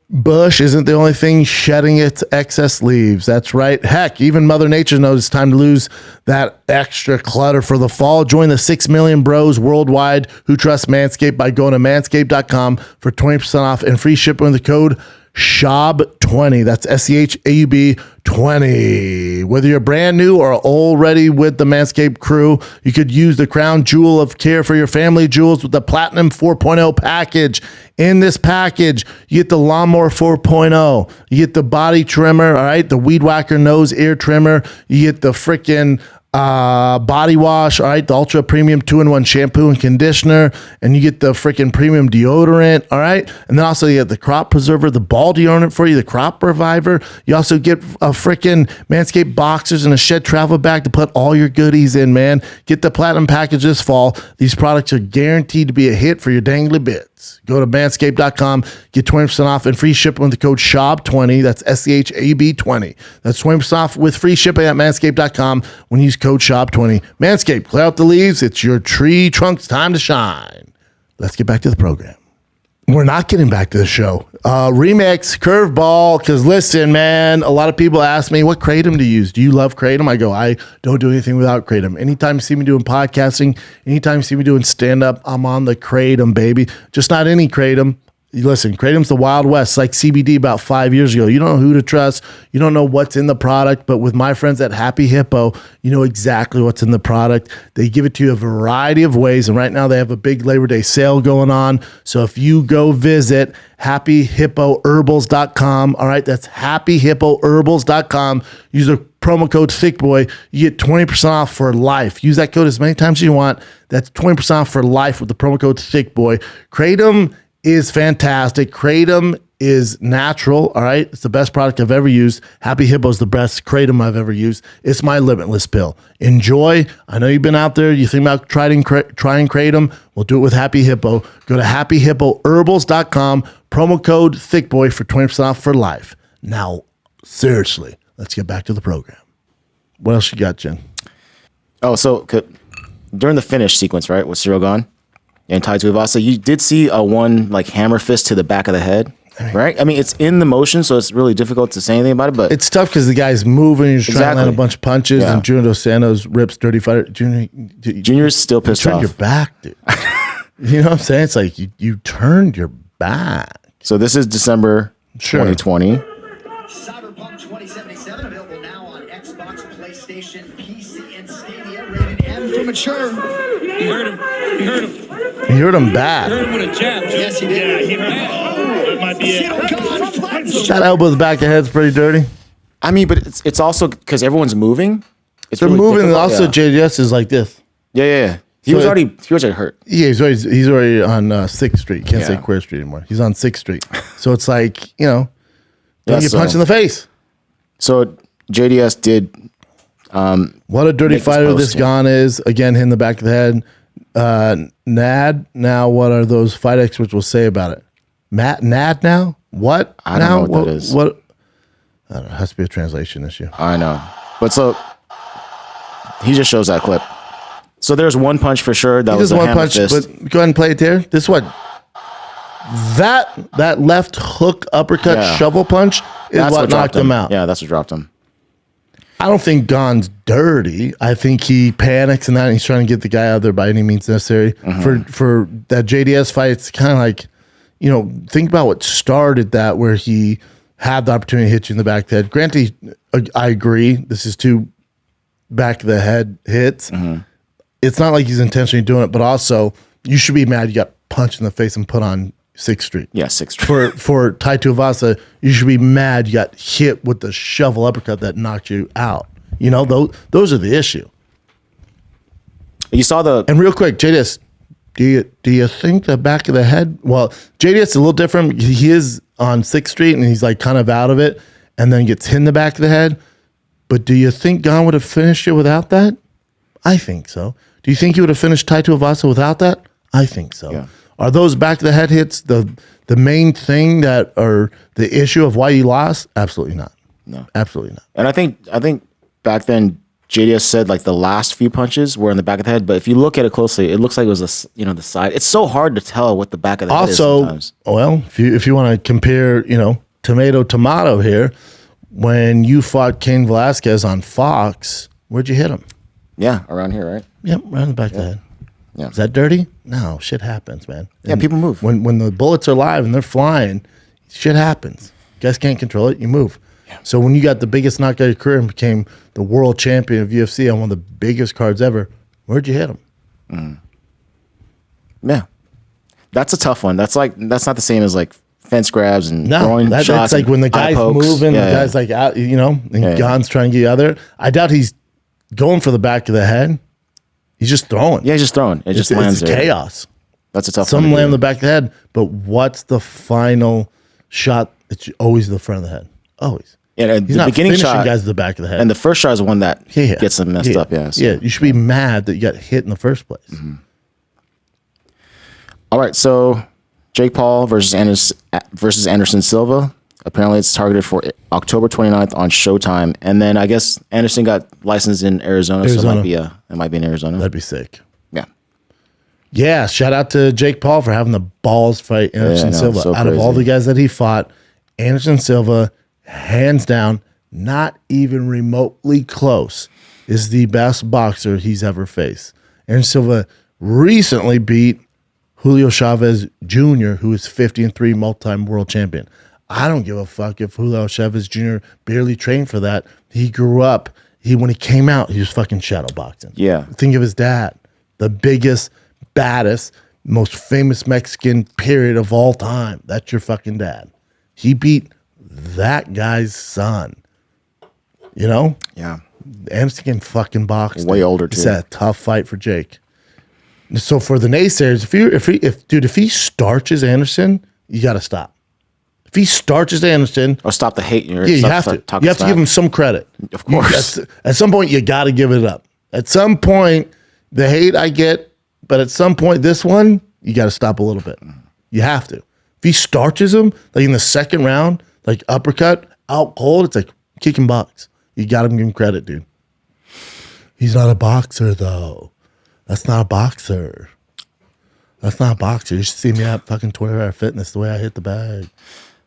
bush isn't the only thing shedding its excess leaves. That's right. Heck, even Mother Nature knows it's time to lose that extra clutter for the fall. Join the 6 million bros worldwide who trust Manscaped by going to manscaped.com for 20% off and free shipping with the code SCHAUB20. That's SCHAUB 20. Whether you're brand new or already with the Manscaped crew, you could use the crown jewel of care for your family jewels with the Platinum 4.0 package. In this package, you get the Lawnmower 4.0. You get the body trimmer, all right, the Weed Whacker nose ear trimmer. You get the freaking body wash, all right, the ultra premium 2-in-1 shampoo and conditioner, and you get the freaking premium deodorant, all right, and then also you get the crop preserver, the ball deodorant for you, the crop reviver. You also get a freaking Manscaped boxers and a shed travel bag to put all your goodies in, man. Get the platinum package this fall. These products are guaranteed to be a hit for your dangly bits. Go to manscaped.com, get 20% off and free shipping with the code SCHAUB20. That's SCHAB20. That's 20% off with free shipping at manscaped.com when you use code SCHAUB20. Manscaped, clear out the leaves. It's your tree trunk's time to shine. Let's get back to the program. We're not getting back to the show. Remix, curveball, because listen, man, a lot of people ask me what kratom to use. Do you love kratom? I go, I don't do anything without kratom. Anytime you see me doing podcasting, anytime you see me doing stand-up, I'm on the kratom, baby. Just not any kratom. Listen, kratom's the Wild West. It's like CBD about 5 years ago. You don't know who to trust. You don't know what's in the product. But with my friends at Happy Hippo, you know exactly what's in the product. They give it to you a variety of ways. And right now they have a big Labor Day sale going on. So if you go visit happyhippoherbals.com, all right, that's happyhippoherbals.com. Use the promo code ThiccBoy. You get 20% off for life. Use that code as many times as you want. That's 20% off for life with the promo code ThiccBoy. Kratom is fantastic. Kratom is natural, all right? It's the best product I've ever used. Happy Hippo is the best Kratom I've ever used. It's my limitless pill. Enjoy. I know you've been out there. You think about trying Kratom. We'll do it with Happy Hippo. Go to happyhippoherbals.com. Promo code ThiccBoy for 20% off for life. Now, seriously, let's get back to the program. What else you got, Jen? Oh, so during the finish sequence, right, with Cyril Gane and Tuivasa, you did see a one like hammer fist to the back of the head, right? I mean, it's in the motion, so it's really difficult to say anything about it. But it's tough because the guy's moving, he's trying to land a bunch of punches, and Junior Dos Santo's rips dirty fighter. Junior's still pissed off. You turned your back, dude. You know what I'm saying? It's like you turned your back. So this is December 2020. Cyberpunk 2077 available now on Xbox, PlayStation, PC, and Stadia. Rated M for mature. You heard him. You heard him. You heard him bad. You heard him with a jab. Yes, he did. Yeah, he heard him. That might be it. That elbow to the back of the head's pretty dirty. I mean, but it's also because everyone's moving. They're really moving, and difficult. also JDS is like this. Yeah. He So was already hurt. Yeah, he's already on 6th Street. Can't say Queer Street anymore. He's on 6th Street. So it's like, don't get punched in the face. So JDS did. What a dirty fighter this Gane is. Again, hit in the back of the head. Nad, now what are those fight experts will say about it? Nad now? What? I don't know what that is. What? I don't know. It has to be a translation issue. I know. But so he just shows that clip. So there's one punch for sure. That was a one hammer punch, fist. but go ahead and play it there. This is what that left hook uppercut shovel punch is what knocked him out. Yeah, that's what dropped him. I don't think Gane's dirty. I think he panics and he's trying to get the guy out there by any means necessary. For that JDS fight, it's kind of like, think about what started that, where he had the opportunity to hit you in the back of the head. Granted, I agree. This is two back of the head hits. It's not like he's intentionally doing it, but also you should be mad you got punched in the face and put on 6th Street. Yeah, 6th Street. For Tai Tuivasa, you should be mad you got hit with the shovel uppercut that knocked you out. You know, those are the issue. You saw And real quick, JDS, do you think the back of the head? Well, JDS is a little different. He is on 6th Street and he's like kind of out of it and then gets hit in the back of the head. But do you think Gane would have finished it without that? I think so. Do you think he would have finished Tai Tuivasa without that? I think so. Yeah. Are those back of the head hits the main thing that are the issue of why you lost? Absolutely not. No. Absolutely not. And I think back then JDS said like the last few punches were in the back of the head, but if you look at it closely, it looks like it was the side. It's so hard to tell what the back of the head is sometimes. Well, if you want to compare, tomato here, when you fought Cain Velasquez on Fox, where'd you hit him? Yeah, around here, right? Yep, right in the back of the head. Yeah. Is that dirty? No, shit happens, man. Yeah, people move. When the bullets are live and they're flying, shit happens. You guys can't control it, you move. Yeah. So when you got the biggest knockout of your career and became the world champion of UFC on one of the biggest cards ever, where'd you hit him? Yeah. That's a tough one. That's not the same as like fence grabs and throwing shots. That's like when the guy's moving, the guy's like out, and Gane's trying to get out there. I doubt he's going for the back of the head. He's just throwing. Yeah, he's just throwing. It just lands it's there. chaos. That's a tough Some one. land the back of the head, but what's the final shot? It's always the front of the head. Always. Yeah, He's the not beginning finishing shot guys to the back of the head. and the first shot is the one that gets them messed up. Yeah. So. Yeah, you should be mad that you got hit in the first place. Mm-hmm. All right, so Jake Paul versus Anderson Silva. Apparently, it's targeted for October 29th on Showtime. And then I guess Anderson got licensed in Arizona. So it might be in Arizona. That'd be sick. Yeah. Yeah, shout out to Jake Paul for having the balls fight Anderson Silva. so Out of all crazy. the guys that he fought, Anderson Silva, hands down, not even remotely close, is the best boxer he's ever faced. Anderson Silva recently beat Julio Chavez Jr., who is 50-3 multi-time world champion. I don't give a fuck if Julio Chavez Jr. barely trained for that. He grew up. When he came out, he was fucking shadow boxing. Yeah. Think of his dad, the biggest, baddest, most famous Mexican period of all time. That's your fucking dad. He beat that guy's son. Yeah. Anderson can fucking box. Way older, too. It's a tough fight for Jake. So for the naysayers, if he starches Anderson, you got to stop. If he starches Anderson, Or stop the hate. you have to. You have to give him some credit. Of course. At some point, you got to give it up. At some point, the hate I get, but at some point, this one, you got to stop a little bit. You have to. If he starches him, like in the second round, like uppercut, out cold, it's like kick and box. You got to give him credit, dude. He's not a boxer, though. That's not a boxer. That's not a boxer. You should see me at fucking 24-hour fitness, the way I hit the bag.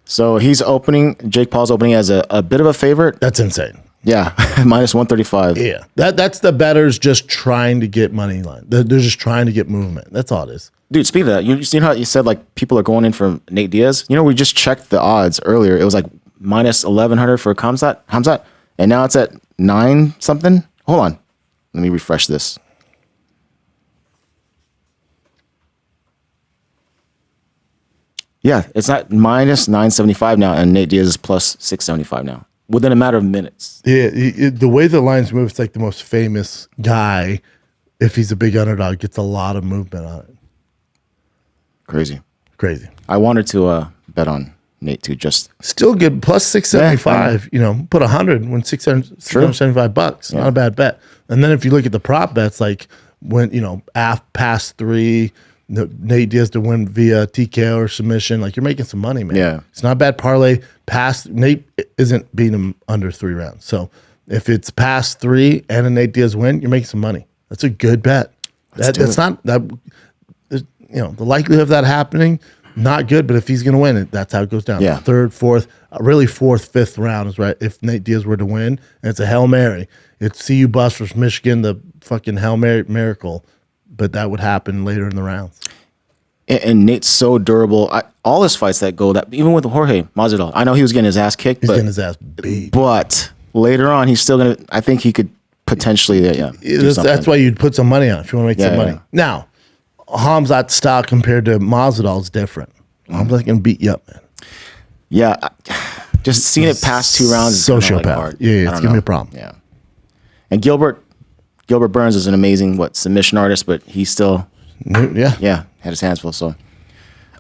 So Jake Paul's opening as a bit of a favorite. That's insane. Yeah, minus 135. Yeah, that's the bettors just trying to get money line. They're just trying to get movement. That's all it is. Dude, speaking of that, you seen how you said like people are going in for Nate Diaz? We just checked the odds earlier. It was like minus 1,100 for Khamzat, and now it's at 9 something. Hold on, let me refresh this. Yeah, it's not minus 975 now, and Nate Diaz is plus 675 now within a matter of minutes. Yeah, the way the lines move, it's like the most famous guy, if he's a big underdog, gets a lot of movement on it. Crazy. I wanted to bet on Nate too. Just still good, plus 675. Put 100, win $675. Not a bad bet. And then if you look at the prop bets, like when past 3. Nate Diaz to win via TKO or submission, like you're making some money, man. Yeah. It's not a bad parlay. Nate isn't beating him under 3 rounds. So if it's past 3 and a Nate Diaz win, you're making some money. That's a good bet. That's not that. The likelihood of that happening, not good. But if he's going to win, that's how it goes down. Yeah. 3rd, 4th, really 4th, 5th round is right. If Nate Diaz were to win, and it's a Hail Mary, it's CU Bus versus Michigan, the fucking Hail Mary miracle. But that would happen later in the rounds. And Nate's so durable. All his fights that go that even with Jorge Masvidal, I know he was getting his ass kicked. He's getting his ass beat. But later on, he's still gonna. I think he could potentially. That's why you'd put some money on if you want to make some money. Yeah. Now, Khamzat's style compared to Masvidal is different. I'm like gonna beat you up, man. Yeah, just seeing it past 2 rounds is kinda, like, Sociopath. hard. Yeah, I it's don't gonna be know. a problem. Yeah, and Gilbert Burns is an amazing submission artist, but he still Yeah. had his hands full. So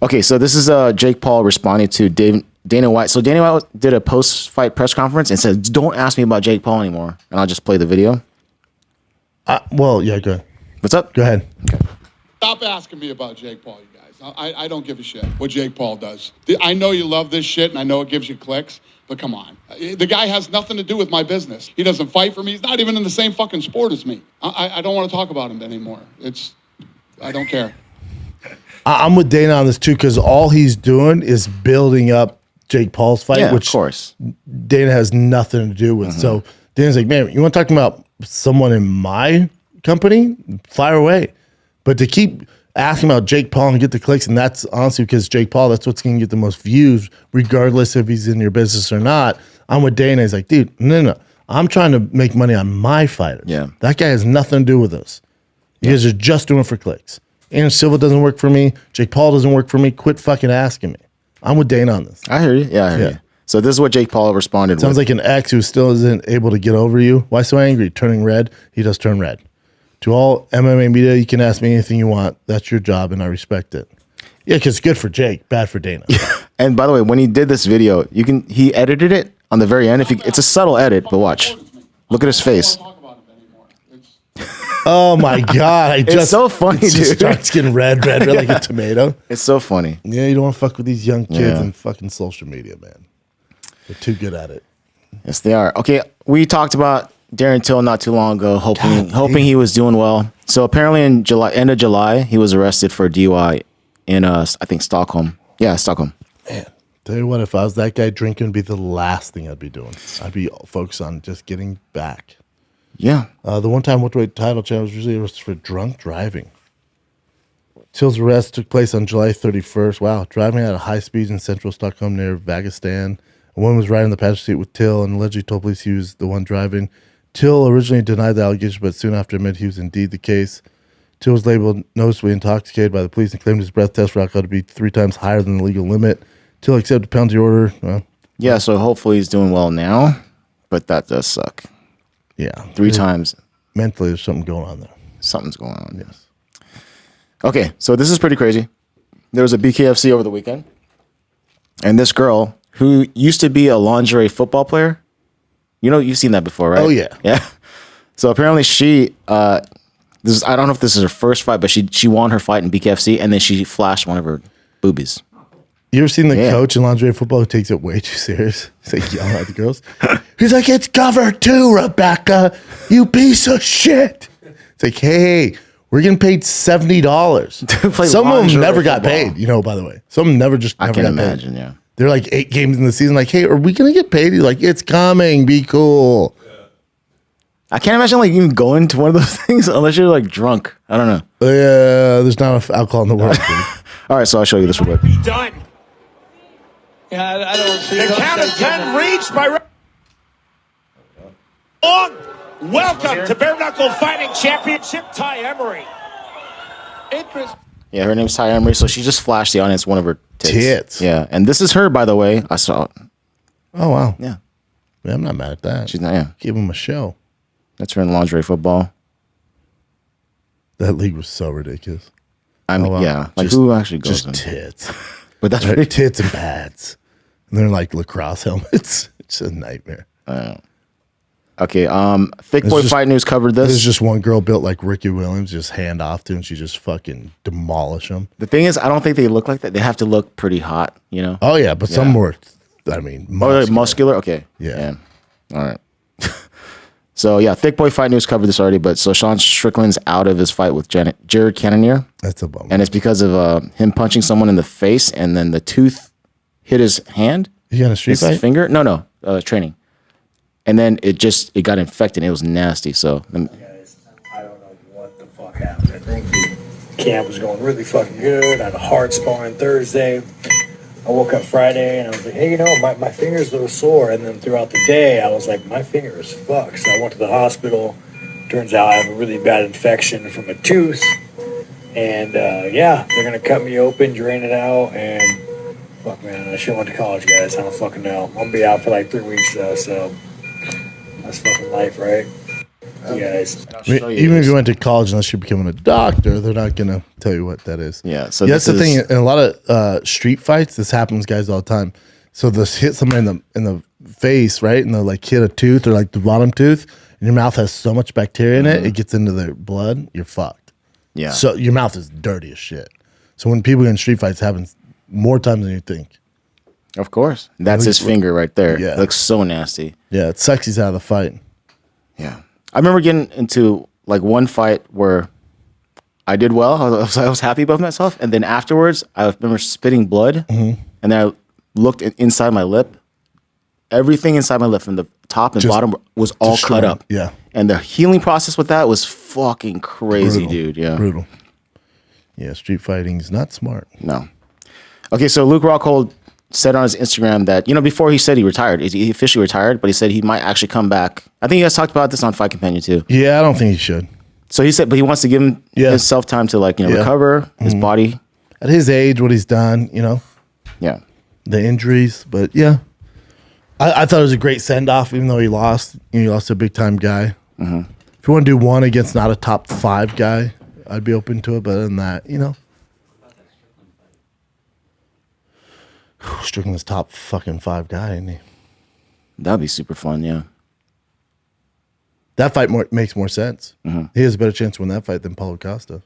okay, so this is Jake Paul responding to Dana White. So Dana White did a post-fight press conference and said, "Don't ask me about Jake Paul anymore," and I'll just play the video. Well, yeah, go ahead. What's up? Go ahead. Stop asking me about Jake Paul, you guys. I don't give a shit what Jake Paul does. I know you love this shit, and I know it gives you clicks, but come on. The guy has nothing to do with my business. He doesn't fight for me. He's not even in the same fucking sport as me. I don't want to talk about him anymore. I don't care. I'm with Dana on this too, because all he's doing is building up Jake Paul's fight, Yeah, which of course. Dana has nothing to do with. So Dana's like, man, you want to talk about someone in my company? Fire away. But to keep asking about Jake Paul and get the clicks, and that's honestly because Jake Paul, that's what's going to get the most views, regardless if he's in your business or not. I'm with Dana. He's like, dude, no. I'm trying to make money on my fighters. Yeah. That guy has nothing to do with us. You guys are just doing it for clicks. Anderson Silva doesn't work for me. Jake Paul doesn't work for me. Quit fucking asking me. I'm with Dana on this. I hear you. Yeah, I hear you. So this is what Jake Paul responded Sounds with. like an ex who still isn't able to get over you. Why so angry? Turning red? He does turn red. To all MMA media, you can ask me anything you want. That's your job, and I respect it. Yeah, because it's good for Jake, bad for Dana. And by the way, when he did this video, he edited it on the very end. It's a subtle edit, but watch. Look at his face. I don't want to talk about him anymore. Oh my God. It's so funny, it just dude. starts getting red like a tomato. It's so funny. Yeah, you don't want to fuck with these young kids Yeah. and fucking social media, man. They're too good at it. Yes, they are. Okay, we talked about Darren Till not too long ago, hoping he was doing well. So apparently in end of July, he was arrested for DUI in I think Stockholm. Yeah, Stockholm. Man, tell you what, if I was that guy, drinking would be the last thing I'd be doing. I'd be focused on just getting back. Yeah. The one time welterweight title challenge was usually arrested for drunk driving. Till's arrest took place on July 31st. Wow, driving at a high speed in central Stockholm near Vagastan. A woman was riding in the passenger seat with Till and allegedly told police he was the one driving. Till originally denied the allegation, but soon after admitted he was indeed the case. Till was labeled noticeably intoxicated by the police and claimed his breath test for alcohol to be 3 times higher than the legal limit. Till accepted a penalty order. Well, Yeah, so hopefully he's doing well now, but that does suck. yeah. 3 times. Mentally, there's something going on there. Something's going on. Yes. Okay, so this is pretty crazy. There was a BKFC over the weekend, and this girl who used to be a lingerie football player, you've seen that before, right? Oh, yeah. Yeah. So apparently she, I don't know if this is her first fight, but she won her fight in BKFC, and then she flashed one of her boobies. You ever seen the Yeah. coach in lingerie football who takes it way too serious? He's like yelling at the girls. He's like, it's covered too, Rebecca. You piece of shit. It's like, hey, we're getting paid $70. play Some of them lingerie never got football. paid, by the way. Some of them never I got can paid. imagine, yeah. They're like 8 games in the season, like, hey, are we going to get paid? He's like, it's coming. Be cool. I can't imagine even going to one of those things unless you're drunk. I don't know. Yeah, there's not enough alcohol in the world. Dude. All right, so I'll show you this real quick. Done. Yeah, I don't see The count of 10 reached by Long. Welcome to Bare Knuckle Fighting Championship, Ty Emery. Yeah, her name's Ty Emery, so she just flashed the audience one of her Tits. Yeah, and this is her, by the way. I saw it. Oh, wow. Yeah, Yeah, I'm not mad at that. she's not. Yeah, Give him a show. that's her in lingerie football. That league was so ridiculous. I mean, wow. yeah, Just- who actually goes Just in? tits. But that's Right? pretty. Tits and pads. And they're like lacrosse helmets. It's a nightmare. Okay, Thick Boy just- Fight News covered There's this. just one girl built like Ricky Williams, just hand off to, and she just fucking demolish them. The thing is, I don't think they look like that. They have to look pretty hot, Oh yeah, but some Yeah. more. I mean, Oh, they're muscular. Okay. Yeah. All right. So yeah, Thick Boy Fight News covered this already, but so Sean Strickland's out of his fight with Jared Cannonier, That's a bummer. and it's because of him punching someone in the face, and then the tooth hit his hand. You got a street His fight? finger? No, training. And then it got infected. It was nasty. So Guys, I don't know what the fuck happened. I think the camp was going really fucking good. I had a hard sparring Thursday. I woke up Friday and I was like, hey, my finger's a little sore. And then throughout the day, I was like, my finger is fucked. So I went to the hospital. Turns out I have a really bad infection from a tooth. And they're going to cut me open, drain it out, and Fuck, man. I should have went to college, guys. I don't fucking know. I'm gonna be out for like 3 weeks though, so that's fucking life, right? You guys. Even if you went to college, unless you're becoming a doctor, they're not gonna tell you what that is. Yeah. So that's the thing. In a lot of street fights, this happens, guys, all the time. So this hit somebody in the face, right, and they'll like hit a tooth or like the bottom tooth, and your mouth has so much bacteria in it, it gets into their blood. You're fucked. Yeah. So your mouth is dirty as shit. So when people get in street fights, it happens more times than you think. Of course. That's his finger right there. Yeah. It looks so nasty. Yeah, it sucks he's out of the fight. Yeah. I remember getting into like one fight where I did well. I was happy about myself. And then afterwards, I remember spitting blood. And then I looked inside my lip. Everything inside my lip from the top and bottom was all cut up. Yeah. And the healing process with that was fucking crazy, dude. Yeah. Brutal. Yeah, street fighting is not smart. No. Okay, so Luke Rockhold said on his Instagram that, before he said he retired, he officially retired, but he said he might actually come back. I think you guys talked about this on Fight Companion too. Yeah, I don't think he should. So he said, but he wants to give himself time to recover his body. At his age, what he's done, Yeah. the injuries, but yeah. I thought it was a great send-off, even though he lost. He lost to a big-time guy. If you want to do one against not a top 5 guy, I'd be open to it, but other than that, Strickland's top fucking 5 guy, isn't he? That'd be super fun, yeah. That fight makes more sense. He has a better chance to win that fight than Paulo Costa.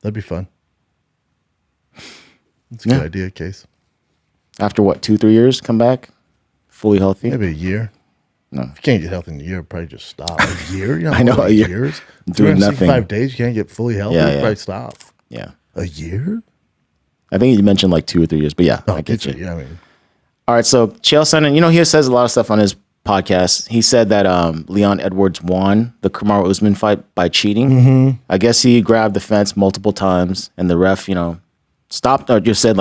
That'd be fun. It's a good idea, Case. After what, 2-3 years, come back? Fully healthy? Maybe a year. No. If you can't get healthy in a year, probably just stop. A year? I know, a year. Years? Doing nothing. 5 days, you can't get fully healthy, probably stop. Yeah. A year? I think you mentioned like 2 or 3 years, but yeah, Oh, I get you. Yeah, I mean. All right, so Chael Sonnen, he says a lot of stuff on his podcast. He said that Leon Edwards won the Kamaru Usman fight by cheating. I guess he grabbed the fence multiple times, and the ref, stopped or just said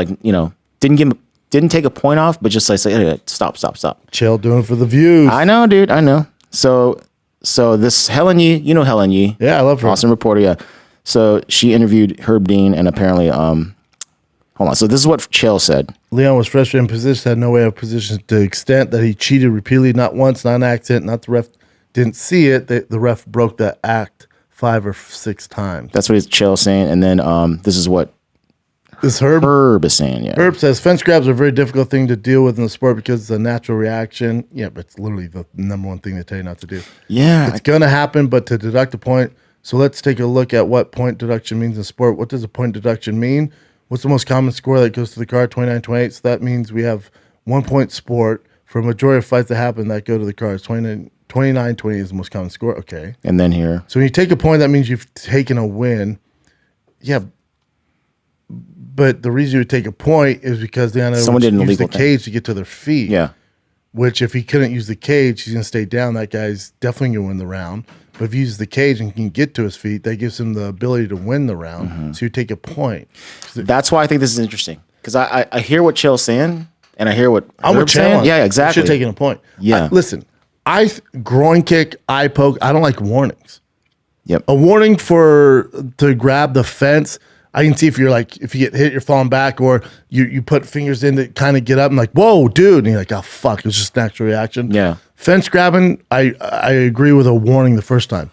didn't take a point off, but just like say, hey, stop. Chael doing it for the views. I know, dude. I know. So this Helen Yee, Helen Yee. Yeah, I love her. Awesome reporter, yeah. So she interviewed Herb Dean, and apparently, hold on. So this is what Chael said. Leon was frustrated in position, had no way of position to the extent that he cheated repeatedly, not once, not an accident, not the ref didn't see it. The ref broke the act 5 or 6 times. That's what Chael saying. And then this is what Herb is saying, yeah. Herb says fence grabs are a very difficult thing to deal with in the sport because it's a natural reaction. Yeah, but it's literally the number one thing they tell you not to do. Yeah. It's going to happen, but to deduct a point. So let's take a look at what point deduction means in sport. What does a point deduction mean? What's the most common score that goes to the card? 29-28. So that means we have 1 point sport for a majority of fights that happen that go to the cards. 29-28 is the most common score. Okay. And then here. So when you take a point, that means you've taken a win. Yeah. But the reason you would take a point is because the Someone did an use illegal the cage to get to their feet. Yeah. Which if he couldn't use the cage, he's going to stay down. That guy's definitely going to win the round. But if he uses the cage and can get to his feet, that gives him the ability to win the round. So you take a point. That's why I think this is interesting. Because I hear what Chael's saying, and I hear what I'm Herb's saying. Yeah, exactly. You should taking a point. Yeah. Listen, groin kick, eye poke, I don't like warnings. Yep. A warning to grab the fence, I can see if you get hit, you're falling back, or you put fingers in to kind of get up and like, whoa, dude. And you're like, oh, fuck, it was just an natural reaction. Yeah. Fence grabbing, I agree with a warning the first time.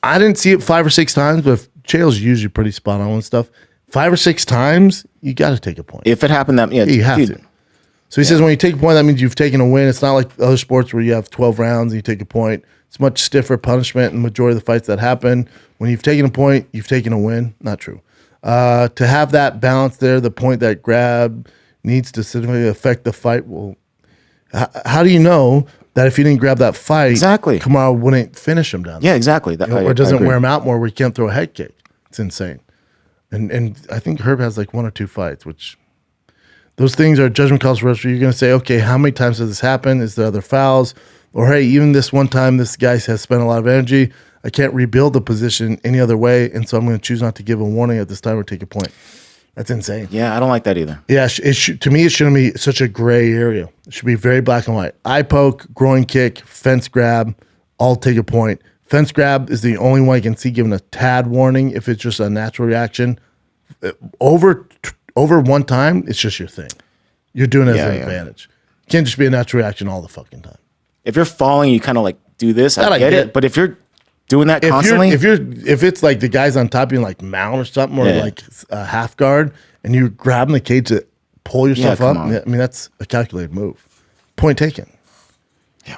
I didn't see it 5 or 6 times, but Chael's usually pretty spot on and stuff. 5 or 6 times, you got to take a point. If it happened you have to. So he says when you take a point, that means you've taken a win. It's not like other sports where you have 12 rounds and you take a point. It's much stiffer punishment in the majority of the fights that happen. When you've taken a point, you've taken a win. Not true. To have that balance there, the point that grab needs to significantly affect the fight. Well, how do you know that if you didn't grab that fight, exactly, Kamaru wouldn't finish him down there? Yeah, exactly. Or doesn't wear him out more where he can't throw a head kick. It's insane. And I think Herb has like 1 or 2 fights, which those things are judgment calls for us where you're going to say, okay, how many times does this happen? Is there other fouls? Or, hey, even this one time this guy has spent a lot of energy. I can't rebuild the position any other way, and so I'm going to choose not to give a warning at this time or take a point. That's insane. Yeah, I don't like that either. Yeah, to me, it shouldn't be such a gray area. It should be very black and white. Eye poke, groin kick, fence grab, all take a point. Fence grab is the only one I can see given a tad warning if it's just a natural reaction. Over one time, it's just your thing. You're doing it as an advantage. It can't just be a natural reaction all the fucking time. If you're falling, you kind of like do this. I get it. But if you're doing that constantly, if it's like the guy's on top of you like mount or something, or like a half guard, and you're grabbing the cage to pull yourself up, I mean that's a calculated move. Point taken. Yeah.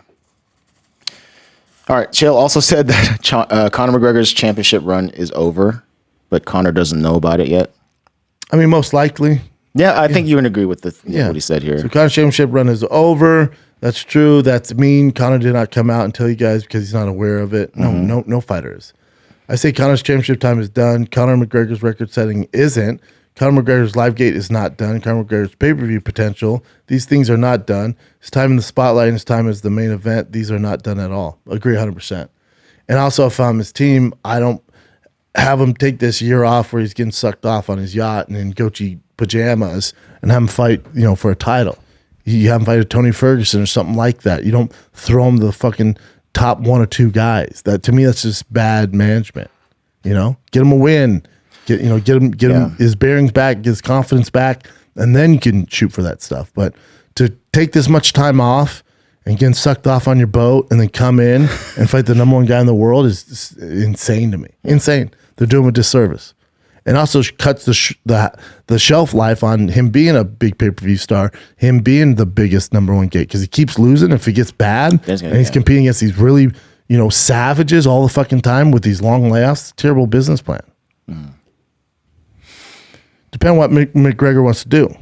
All right. Chael also said that Conor McGregor's championship run is over, but Conor doesn't know about it yet. I mean, most likely. Yeah, I think you would agree with what he said here. So Conor's championship run is over. That's true. That's mean. Conor did not come out and tell you guys because he's not aware of it. No fighter is. I say Conor's championship time is done. Conor McGregor's record setting isn't. Conor McGregor's live gate is not done. Conor McGregor's pay-per-view potential. These things are not done. His time in the spotlight and his time as the main event, these are not done at all. Agree 100%. And also, if I'm his team, I don't have him take this year off where he's getting sucked off on his yacht and in Gucci pajamas and have him fight, for a title. You have him fight a Tony Ferguson or something like that. You don't throw him to the fucking top 1 or 2 guys. That to me, that's just bad management. Get him a win. Get him his bearings back, get his confidence back, and then you can shoot for that stuff. But to take this much time off and getting sucked off on your boat and then come in and fight the number 1 guy in the world is insane to me. Insane. They're doing him a disservice. And also cuts the shelf life on him being a big pay-per-view star, him being the biggest number 1 gate, because he keeps losing. If he gets bad and he's competing against these really, savages all the fucking time with these long layoffs, terrible business plan. Depending on what McGregor wants to do.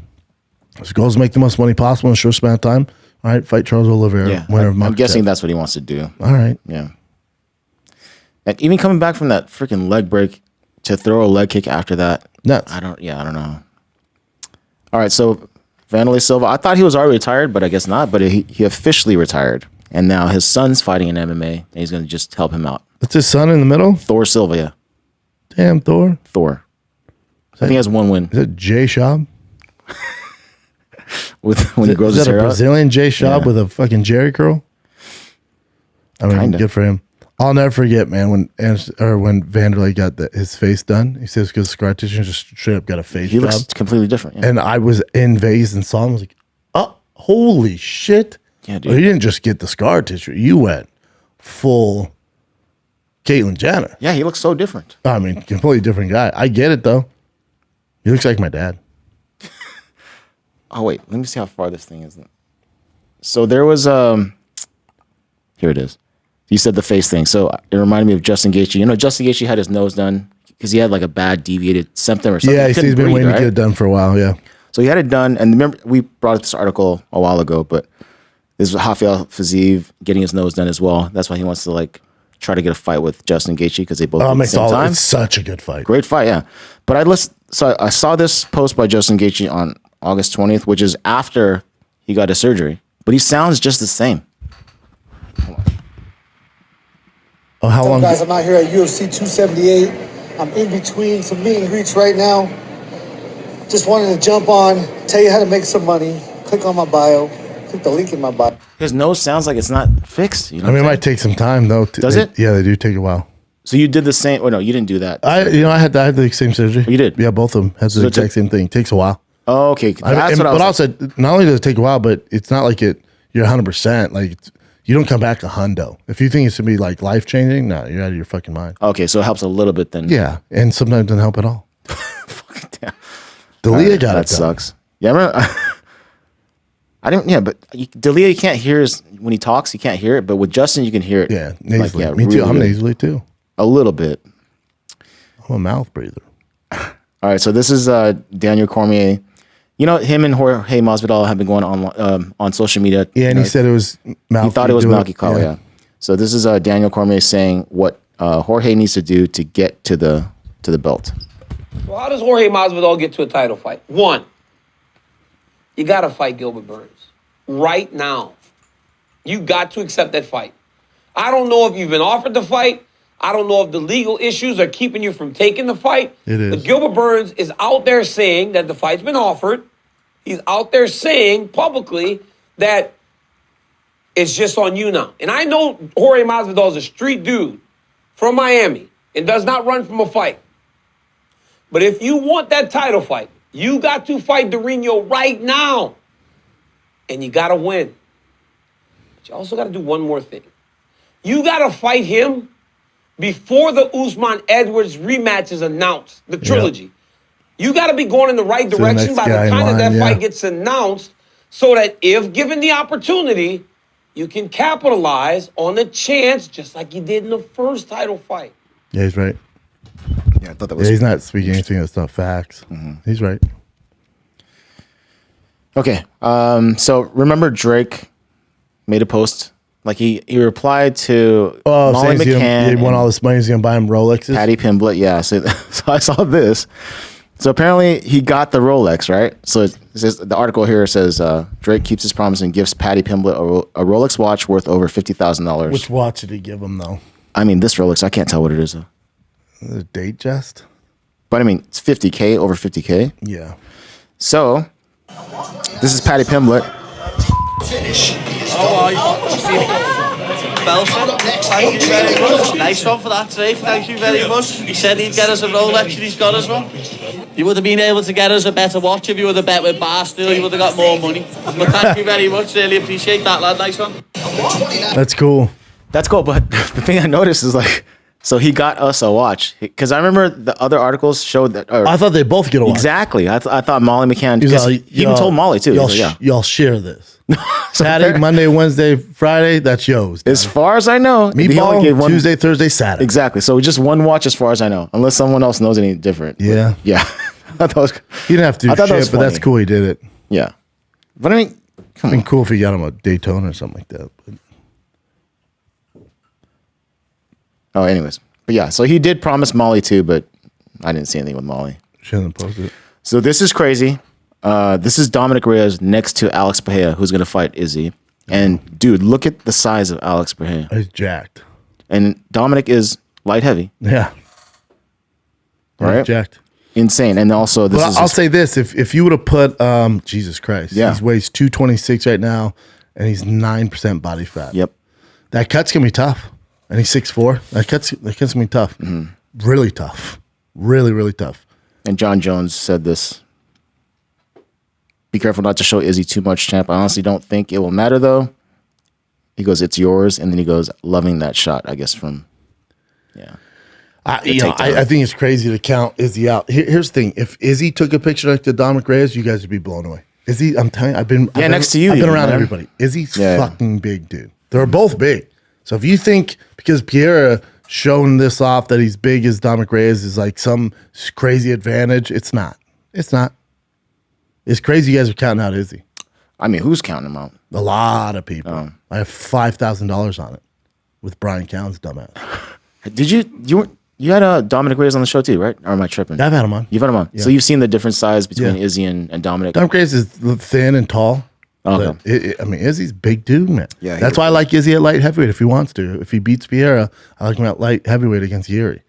His goal is to make the most money possible in a short span of time. All right, fight Charles Oliveira, winner of I'm guessing that's what he wants to do. All right. Yeah. And even coming back from that freaking leg break to throw a leg kick after that. Nuts. I don't know. All right, so Wanderli Silva, I thought he was already retired, but I guess not. But he officially retired. And now his son's fighting in MMA, and he's going to just help him out. That's his son in the middle? Thor Silva, yeah. Damn, Thor. I think he has 1 win. Is it Jay Schaub? When he grows his hair out? Is that a Brazilian Jay Schaub with a fucking Jerry curl? I mean, good for him. I'll never forget, man, when Wanderli got his face done. He says because scar tissue just straight up got a face. He looks completely different. Yeah. And I was in Vegas and saw him. I was like, oh, holy shit. Yeah, dude. Well, he didn't just get the scar tissue. You went full Caitlyn Jenner. Yeah, he looks so different. I mean, completely different guy. I get it, though. He looks like my dad. Oh, wait. Let me see how far this thing is. So there was, here it is. You said the face thing. So it reminded me of Justin Gaethje. Justin Gaethje had his nose done because he had like a bad deviated septum or something. Yeah, he's been waiting to get it done for a while, yeah. So he had it done. And remember, we brought up this article a while ago, but this is Rafael Fiziev getting his nose done as well. That's why he wants to try to get a fight with Justin Gaethje because they both at the same time. It's such a good fight. Great fight, yeah. But I saw this post by Justin Gaethje on August 20th, which is after he got his surgery. But he sounds just the same. Oh, how long? Guys, I'm out here at UFC 278. I'm in between some meet and greets right now. Just wanted to jump on, tell you how to make some money. Click on my bio. Click the link in my bio. His nose sounds like it's not fixed. It might take some time though. Does it? Yeah, they do take a while. So you did the same? Oh no, you didn't do that. I had the same surgery. You did? Yeah, both of them had the exact same thing. It takes a while. Oh, okay. But also, not only does it take a while, but it's not like you're 100%. Like you don't come back a hundo. If you think it's gonna be like life changing, no, you're out of your fucking mind. Okay, so it helps a little bit then. Yeah, and sometimes it doesn't help at all. Fucking damn. D'Elia got it. That sucks. Yeah, I remember. I don't. Yeah, but D'Elia, you can't hear when he talks. You can't hear it, but with Justin, you can hear it. Yeah, nasally. Me too. I'm nasally too. A little bit. I'm a mouth breather. All right, so this is Daniel Cormier. Him and Jorge Masvidal have been going on social media. Yeah, and he said it was Malky. He thought it was Malky Kawa, yeah. So this is Daniel Cormier saying what Jorge needs to do to get to the belt. So how does Jorge Masvidal get to a title fight? 1, you got to fight Gilbert Burns right now. You got to accept that fight. I don't know if you've been offered the fight. I don't know if the legal issues are keeping you from taking the fight. It is. But Gilbert Burns is out there saying that the fight's been offered. He's out there saying publicly that it's just on you now. And I know Jorge Masvidal is a street dude from Miami and does not run from a fight. But if you want that title fight, you got to fight Durinho right now. and you got to win. But you also got to do one more thing. You got to fight him before the Usman-Edwards rematch is announced, the trilogy. Yep. You got to be going in the right direction by the time that fight gets announced so that if given the opportunity, you can capitalize on the chance just like you did in the first title fight. Yeah, he's right. Yeah, I thought that was. Yeah, he's not speaking anything that's not facts. He's right. Okay, so remember Drake made a post. Like he replied to Molly McCann. He won all this money. He's going to buy him Rolexes. Patty Pimblett, yeah. So I saw this. So apparently he got the Rolex, right? So it says, the article here says Drake keeps his promise and gives Patty Pimblett a Rolex watch worth over $50,000. Which watch did he give him, though? I mean, this Rolex, I can't tell what it is, though. The date just? But I mean, it's $50K, over $50K. Yeah. So, this is Patty Pimblett. Finish. Belson, thank you very much. Nice one for that, Drake. Thank you very much. He said he'd get us a Rolex and he's got us one. You would have been able to get us a better watch if you would have bet with Barstool. You would have got more money. But thank you very much. Really appreciate that, lad. Nice one. That's cool. That's cool, but the thing I noticed is like, so he got us a watch. Because I remember the other articles showed that. I thought they both get a watch. Exactly. I thought Molly McCann, because he even told Molly too. Y'all share this. So Saturday, Monday, Wednesday, Friday, that's yours. As far as I know, he only gave one, Tuesday, Thursday, Saturday. Exactly. So just one watch as far as I know, unless someone else knows any different. Yeah. Yeah. I thought he didn't have to do shit, but that's cool he did it. Yeah. But I mean, it'd been cool if he got him a Daytona or something like that. But. Oh, anyways. But yeah, so he did promise Molly too, but I didn't see anything with Molly. She hasn't posted it. So this is crazy. This is Dominic Reyes next to Alex Pereira, who's going to fight Izzy. And dude, look at the size of Alex Pereira. He's jacked. And Dominic is light heavy. Yeah. Right? He's jacked. Insane. And also, this is. I'll say this: if you would have put, Jesus Christ, he weighs 226 right now, and he's 9% body fat. Yep. That cut's gonna be tough, and he's 6'4". That cut's gonna be tough. Really tough. Really, really tough. And John Jones said this. Be careful not to show Izzy too much, champ. I honestly don't think it will matter, though. He goes, it's yours. And then he goes, loving that shot, I guess, from, yeah. I think it's crazy to count Izzy out. Here's the thing. If Izzy took a picture like the Dominic Reyes, you guys would be blown away. Izzy, I'm telling you, I've been next to you. I've been around everybody. Izzy's fucking big, dude. They're both big. So if you think because Pierre showing this off that he's big as Dominic Reyes is like some crazy advantage, it's not. It's not. It's crazy you guys are counting out Izzy. I mean, who's counting him out? A lot of people. I have $5,000 on it with Brian Cowan's dumbass. Did you had Dominic Reyes on the show too, right? Or am I tripping? I've had him on. You've had him on. Yeah. So you've seen the different size between Izzy and Dominic. Dominic Reyes is thin and tall. Okay. I mean, Izzy's big dude, man. Yeah, that's why I like Izzy at light heavyweight if he wants to. If he beats Piera, I like him at light heavyweight against Yuri.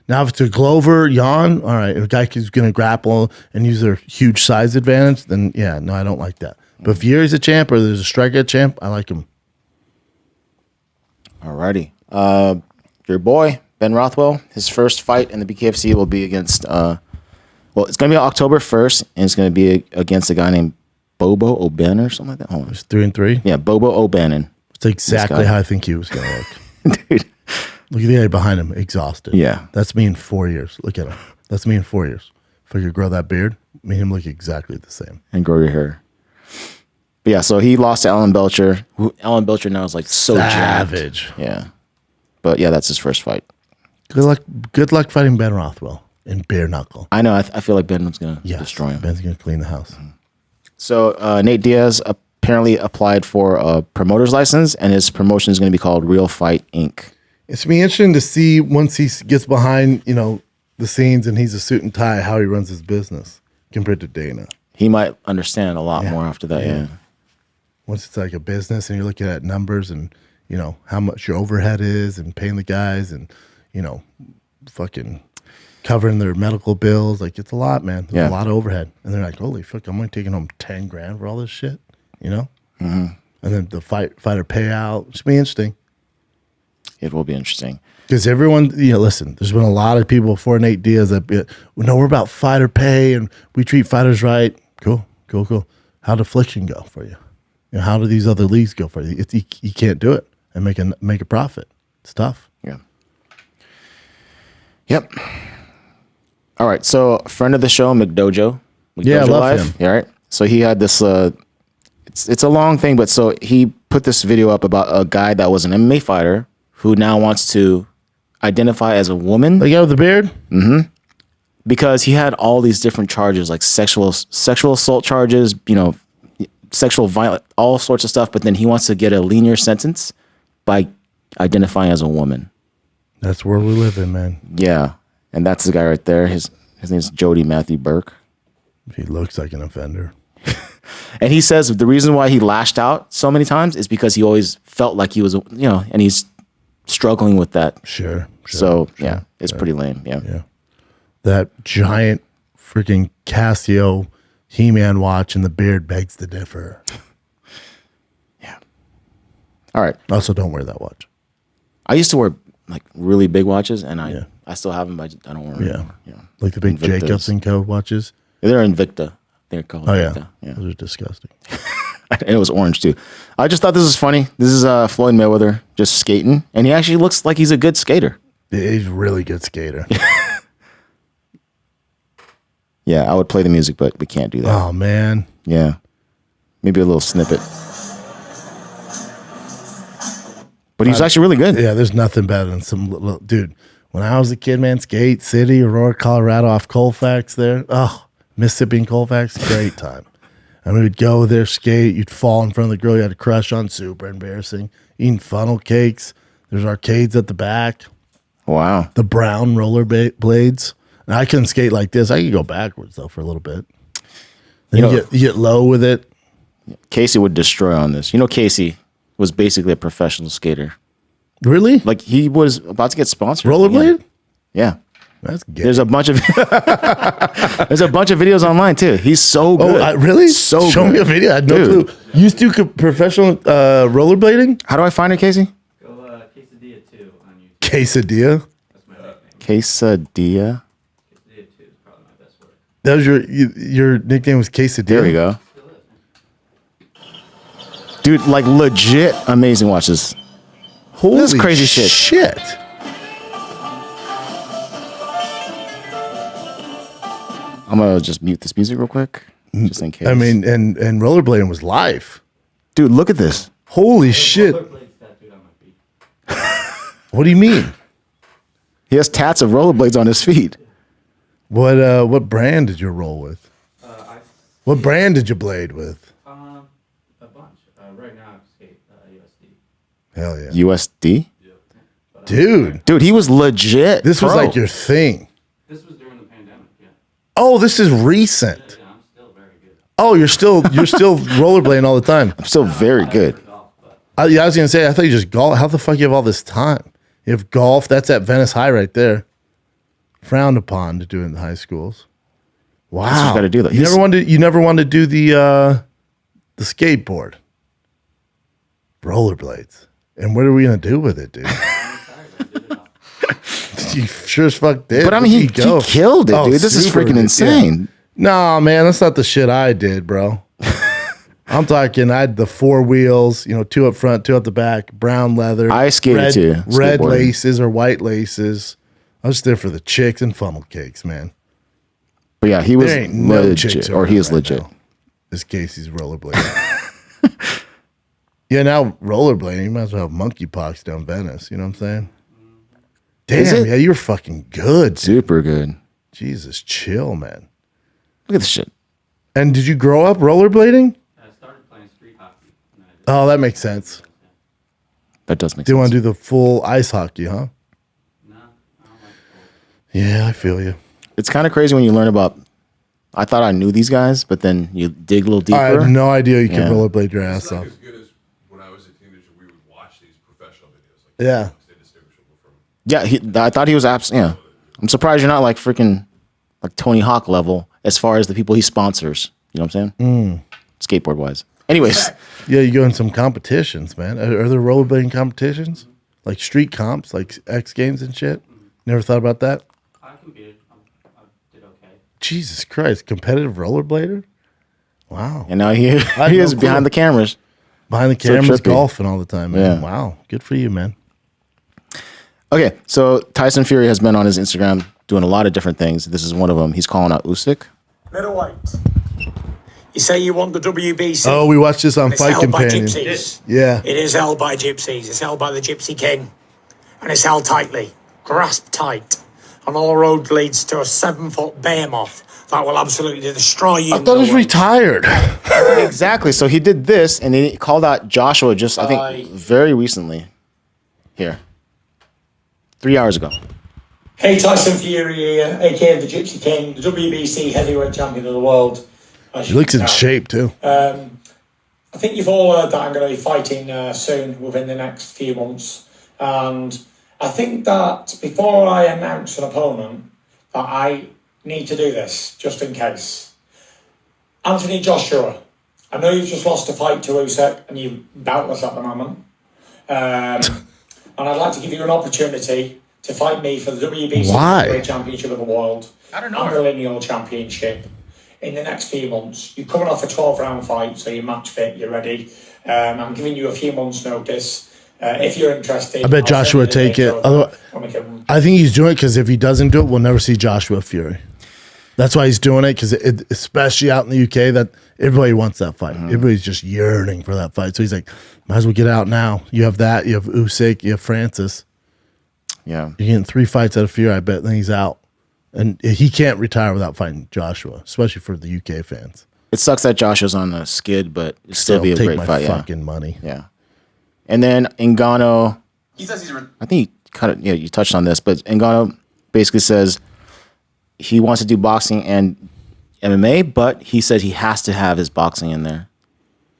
Now, if it's a Glover, Jan, all right, if a guy who's going to grapple and use their huge size advantage, then yeah, no, I don't like that. But if Yuri's a champ or there's a striker champ, I like him. Alrighty. Your boy, Ben Rothwell, his first fight in the BKFC will be against, it's going to be October 1st, and it's going to be against a guy named Bobo O'Bannon or something like that. Hold on. It's 3-3? Yeah, Bobo O'Bannon. It's exactly how I think he was going to look. Dude. Look at the guy behind him, exhausted. Yeah. That's me in 4 years. Look at him. That's me in 4 years. If I could grow that beard, make him look exactly the same. And grow your hair. But yeah, so he lost to Alan Belcher. Alan Belcher now is like so savage. Jabbed. Yeah. But yeah, that's his first fight. Good luck fighting Ben Rothwell in bare knuckle. I know. I feel like Ben's going to destroy him. Ben's going to clean the house. So Nate Diaz apparently applied for a promoter's license, and his promotion is going to be called Real Fight Inc. It's going to be interesting to see once he gets behind, the scenes and he's a suit and tie, how he runs his business compared to Dana. He might understand a lot more after that, yeah. Once it's like a business and you're looking at numbers and, how much your overhead is and paying the guys and, fucking covering their medical bills. Like, it's a lot, man. There's a lot of overhead. And they're like, holy fuck, I'm only taking home $10,000 for all this shit, Mm-hmm. And then the fighter payout. It's going to be interesting. It will be interesting. Because everyone, listen, there's been a lot of people before Nate Diaz that, we're about fighter pay and we treat fighters right. Cool. How'd Affliction go for you? You know, how do these other leagues go for it? You can't do it and make a profit. It's tough. Yeah. Yep. All right. So, friend of the show, McDojo. Yeah, I love him. Yeah, right. So he had this. It's a long thing, but so he put this video up about a guy that was an MMA fighter who now wants to identify as a woman. The guy with the beard. Mm-hmm. Because he had all these different charges, like sexual assault charges, you know, sexual violence, all sorts of stuff. But then he wants to get a linear sentence by identifying as a woman. That's where we live in, man. Yeah, and that's the guy right there. His name's Jody Matthew Burke. He looks like an offender. And he says the reason why he lashed out so many times is because he always felt like he was, you know, and he's struggling with that. Sure. Yeah, it's pretty lame. Yeah. That giant freaking Casio He-Man watch and the beard begs to differ. Yeah. All right. Also, don't wear that watch. I used to wear like really big watches, and I still have them, but I don't wear them anymore. Yeah. Like the big Invictus. Jacobs and Co. watches. They're Invicta. They're called Invicta. Yeah. Those are disgusting. And it was orange too. I just thought this was funny. This is Floyd Mayweather just skating, and he actually looks like he's a good skater. Yeah, he's a really good skater. Yeah, I would play the music, but we can't do that. Oh, man. Yeah. Maybe a little snippet. But he's actually really good. Yeah, there's nothing better than some little dude. When I was a kid, man, Skate City, Aurora, Colorado, off Colfax there. Oh, Mississippi and Colfax, great time. And we would go there, skate. You'd fall in front of the girl you had a crush on. Super embarrassing. Eating funnel cakes. There's arcades at the back. Wow. The brown roller blades. And I couldn't skate like this. I could go backwards, though, for a little bit. Then you get low with it. Casey would destroy on this. You know, Casey was basically a professional skater. Really? Like, he was about to get sponsored. Rollerblade? Yeah. That's gay. There's a bunch of videos online too. He's so good. Oh, really? So Show good. me a video. I had no clue. You used to do professional rollerblading? How do I find it, Casey? Go Quesadilla 2 on YouTube. Quesadilla? That's my nickname. Quesadilla? Quesadilla 2 is probably my best work. That was your nickname was Quesadilla? There we go. Dude, like legit amazing watches. Holy this is crazy shit. I'm gonna just mute this music real quick, just in case. I mean, and rollerblading was live. Dude, look at this. Holy shit. What do you mean? He has tats of rollerblades on his feet. What brand did you roll with? What brand did you blade with? A bunch. Right now I skate USD. Hell yeah. USD? Dude, he was legit. This was pro. like your thing. This was during the pandemic, yeah. Oh, this is recent. Yeah, I'm still very good. Oh, you're still rollerblading all the time. I'm still very good. I was gonna say, I thought you just golf. How the fuck you have all this time? You have golf. That's at Venice High right there. Frowned upon to do in the high schools. Wow, That's what you gotta do that. You never wanted to do the skateboard, rollerblades. And what are we gonna do with it, dude? You sure as fuck did. But I mean, he killed it, dude. This is super, freaking insane. Yeah. Nah, man, that's not the shit I did, bro. I'm talking, I had the 4 wheels, 2 up front, 2 at the back, brown leather. I skated too. Red skateboarding. laces or white laces. I was there for the chicks and funnel cakes, man. But yeah, he was There ain't no chicks legit, over or he is there right legit. now. This Casey's rollerblading. Yeah, now rollerblading, you might as well have monkeypox down Venice. You know what I'm saying? Is Damn, it? yeah, you're fucking good. Super good. Jesus, chill, man. Look at this shit. And did you grow up rollerblading? I started playing street hockey. Oh, that makes sense. That does make Do you sense. want to do the full ice hockey, huh? No, I don't like Yeah, I feel you. It's kind of crazy when you learn about. I thought I knew these guys, but then you dig a little deeper. I had no idea you could Yeah. rollerblade your ass off. As good as when I was a teenager, we would watch these professional videos. Like Yeah. Yeah, I thought he was yeah. I'm surprised you're not like freaking like Tony Hawk level as far as the people he sponsors. You know what I'm saying? Skateboard wise. Anyways, Yeah, you go in some competitions, man. Are there rollerblading competitions? Like street comps, like X Games and shit? Never thought about that? I competed. I did okay. Jesus Christ, competitive rollerblader? Wow. and now he had he no is clue. behind the cameras. Behind the So cameras, trippy. golfing all the time, man. Yeah. Wow. Good for you, man. Okay, so Tyson Fury has been on his Instagram doing a lot of different things. This is one of them. He's calling out Usyk. Middleweight. You say you want the WBC. Oh, we watched this on It's Fight held by Companion. gypsies. Yeah. It is held by gypsies. It's held by the Gypsy King. And it's held tightly, grasped tight. And all road leads to a 7-foot behemoth that will absolutely destroy you. I thought he was retired. Exactly. So he did this, and he called out Joshua just, I think, very recently. Here. 3 hours ago. Hey, Tyson Fury here, aka the Gypsy King, the WBC heavyweight champion of the world. He looks in shape, too. I think you've all heard that I'm going to be fighting soon within the next few months. And I think that before I announce an opponent, that I need to do this, just in case. Anthony Joshua, I know you've just lost a fight to Usyk, and you're boutless at the moment. And I'd like to give you an opportunity to fight me for the WBC Heavyweight Championship of the World. I don't know. And the Lineal Championship in the next few months. You're coming off a 12-round fight, so you're match fit, you're ready. I'm giving you a few months' notice. If you're interested, I bet Joshua would take it. I think he's doing it because if he doesn't do it, we'll never see Joshua Fury. That's why he's doing it, because especially out in the UK, that everybody wants that fight. Everybody's just yearning for that fight. So he's like, might as well get out now. You have that. You have Usyk. You have Francis. Yeah. You're getting 3 fights out of Fury, I bet. Then he's out. And he can't retire without fighting Joshua, especially for the UK fans. It sucks that Joshua's on a skid, but it'll still be a take great my fight. fucking money. Yeah. And then Ngannou. He says he's. I think you touched on this, but Ngannou basically says he wants to do boxing and MMA, but he said he has to have his boxing in there.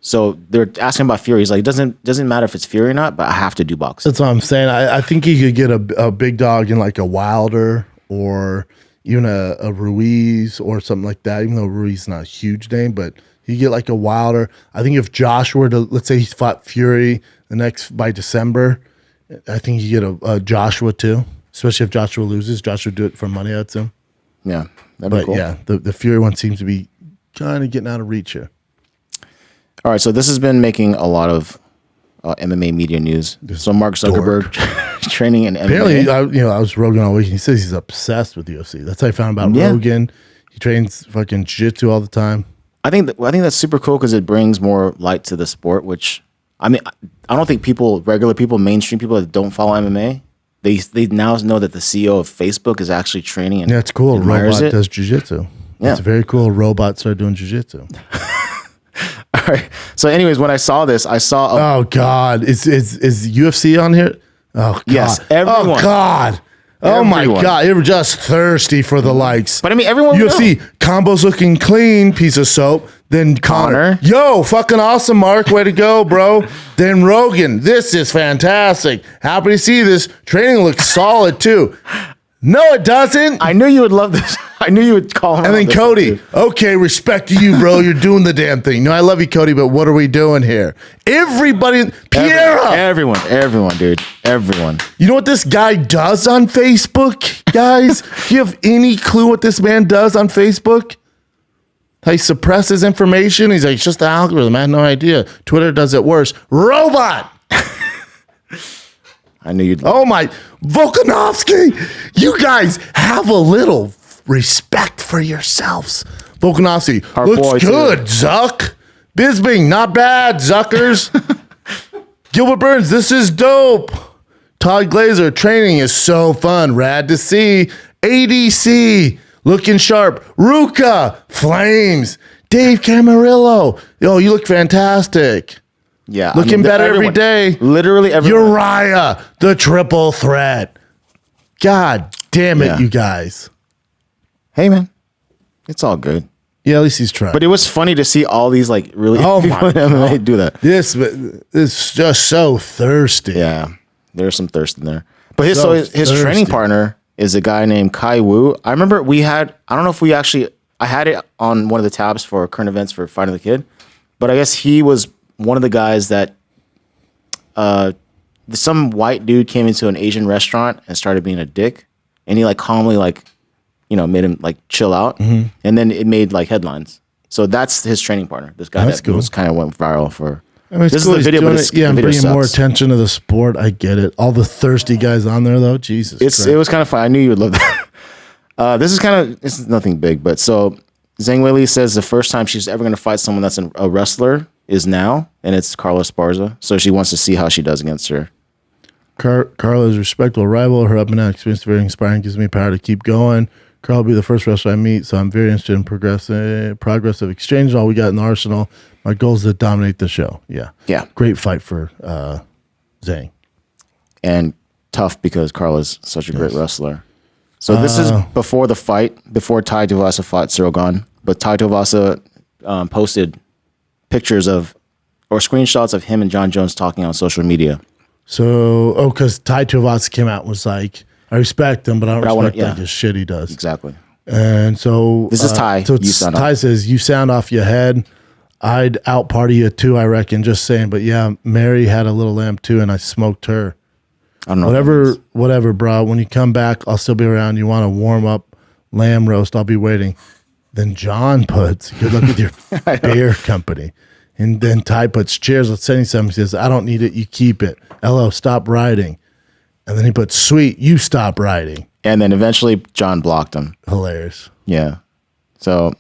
So they're asking about Fury. He's like, it doesn't matter if it's Fury or not, but I have to do boxing. That's what I'm saying. I think he could get a big dog in like a Wilder or even a Ruiz or something like that, even though Ruiz is not a huge name, but you get like a Wilder. I think if Joshua were to, let's say he fought Fury by December, I think you get a Joshua too, especially if Joshua loses. Joshua would do it for money, I'd assume. Yeah, that'd be cool. Yeah, the Fury one seems to be kind of getting out of reach here. All right, so this has been making a lot of MMA media news. So Mark Zuckerberg training in MMA. Apparently, I was Rogan all week. He says he's obsessed with UFC. That's how I found about Rogan. He trains fucking jiu-jitsu all the time. I think that's super cool because it brings more light to the sport. Which I mean, I don't think regular people, mainstream people that don't follow MMA, they now know that the CEO of Facebook is actually training. And it's cool. Admires Robot does jiu-jitsu. Yeah. It's very cool. Robot started doing jiu-jitsu. All right. So, anyways, when I saw this, I saw. Oh God, is UFC on here? Oh God. Yes, everyone. Oh God. Oh my God, you're just thirsty for the likes. But I mean, everyone. UFC combos looking clean, piece of soap. Then Conor. Yo, fucking awesome, Mark. Way to go, bro. Then Rogan. This is fantastic. Happy to see this. Training looks solid too. No, it doesn't. I knew you would love this. I knew you would call him. And then Cody. Okay, respect to you, bro. You're doing the damn thing. No, I love you, Cody, but what are we doing here? Everybody. Piera. Everyone, dude. Everyone. You know what this guy does on Facebook, guys? Do you have any clue what this man does on Facebook? How he suppresses information? He's like, it's just the algorithm. I had no idea. Twitter does it worse. Robot. I knew you'd. Oh my, Volkanovski. You guys have a little respect for yourselves. Volkanovski looks good, Zuck. Bisbing, not bad, Zuckers. Gilbert Burns, this is dope. Todd Glazer, training is so fun. Rad to see. ADC, looking sharp. Ruka, flames. Dave Camarillo, yo, you look fantastic. Yeah. Looking better every day. Literally everyone. Uriah, the triple threat. God damn it, you guys. Hey, man. It's all good. Yeah, at least he's trying. But it was funny to see all these like really people in MMA do that. This is just so thirsty. Yeah. There's some thirst in there. But his training partner is a guy named Kai Wu. I remember I don't know if I had it on one of the tabs for current events for Fighting the Kid, but I guess he was one of the guys that some white dude came into an Asian restaurant and started being a dick, and he like calmly made him like chill out, and then it made like headlines. So that's his training partner. This guy that cool. was kind of went viral for I mean, This is the video, but it's, I'm the video bringing more sucks. attention to the sport. I get it. All the thirsty guys on there, though. Jesus, It was kind of fun. I knew you would love that. This is nothing big, but so Zhang Weili says the first time she's ever going to fight someone that's a wrestler is now, and it's Carla Esparza. So she wants to see how she does against her. Carla is a respectable rival. Her up and down experience is very inspiring. Gives me power to keep going. Carla will be the first wrestler I meet, so I'm very interested in progress of exchange. All we got in the arsenal. My goal is to dominate the show. Yeah. Great fight for Zhang. And tough because Carla's such a great wrestler. So this is before the fight, before Tai Tuivasa fought Cyril Gane. But Tai Tuivasa posted pictures of or screenshots of him and John Jones talking on social media. So, because Tai Tuivasa came out and was like, I respect him, but I don't respect like his shit he does. Exactly. And so this is Tai. So Tai says, you sound off your head. I'd out party you too, I reckon. Just saying. But yeah, Mary had a little lamb too, and I smoked her. I don't know. Whatever, bro. When you come back, I'll still be around. You want to warm up lamb roast? I'll be waiting. Then John puts, good luck with your beer company. And then Ty puts, cheers, let's send you something. He says, I don't need it. You keep it. LO, stop riding. And then he puts, sweet, you stop riding. And then eventually John blocked him. Hilarious. Yeah. So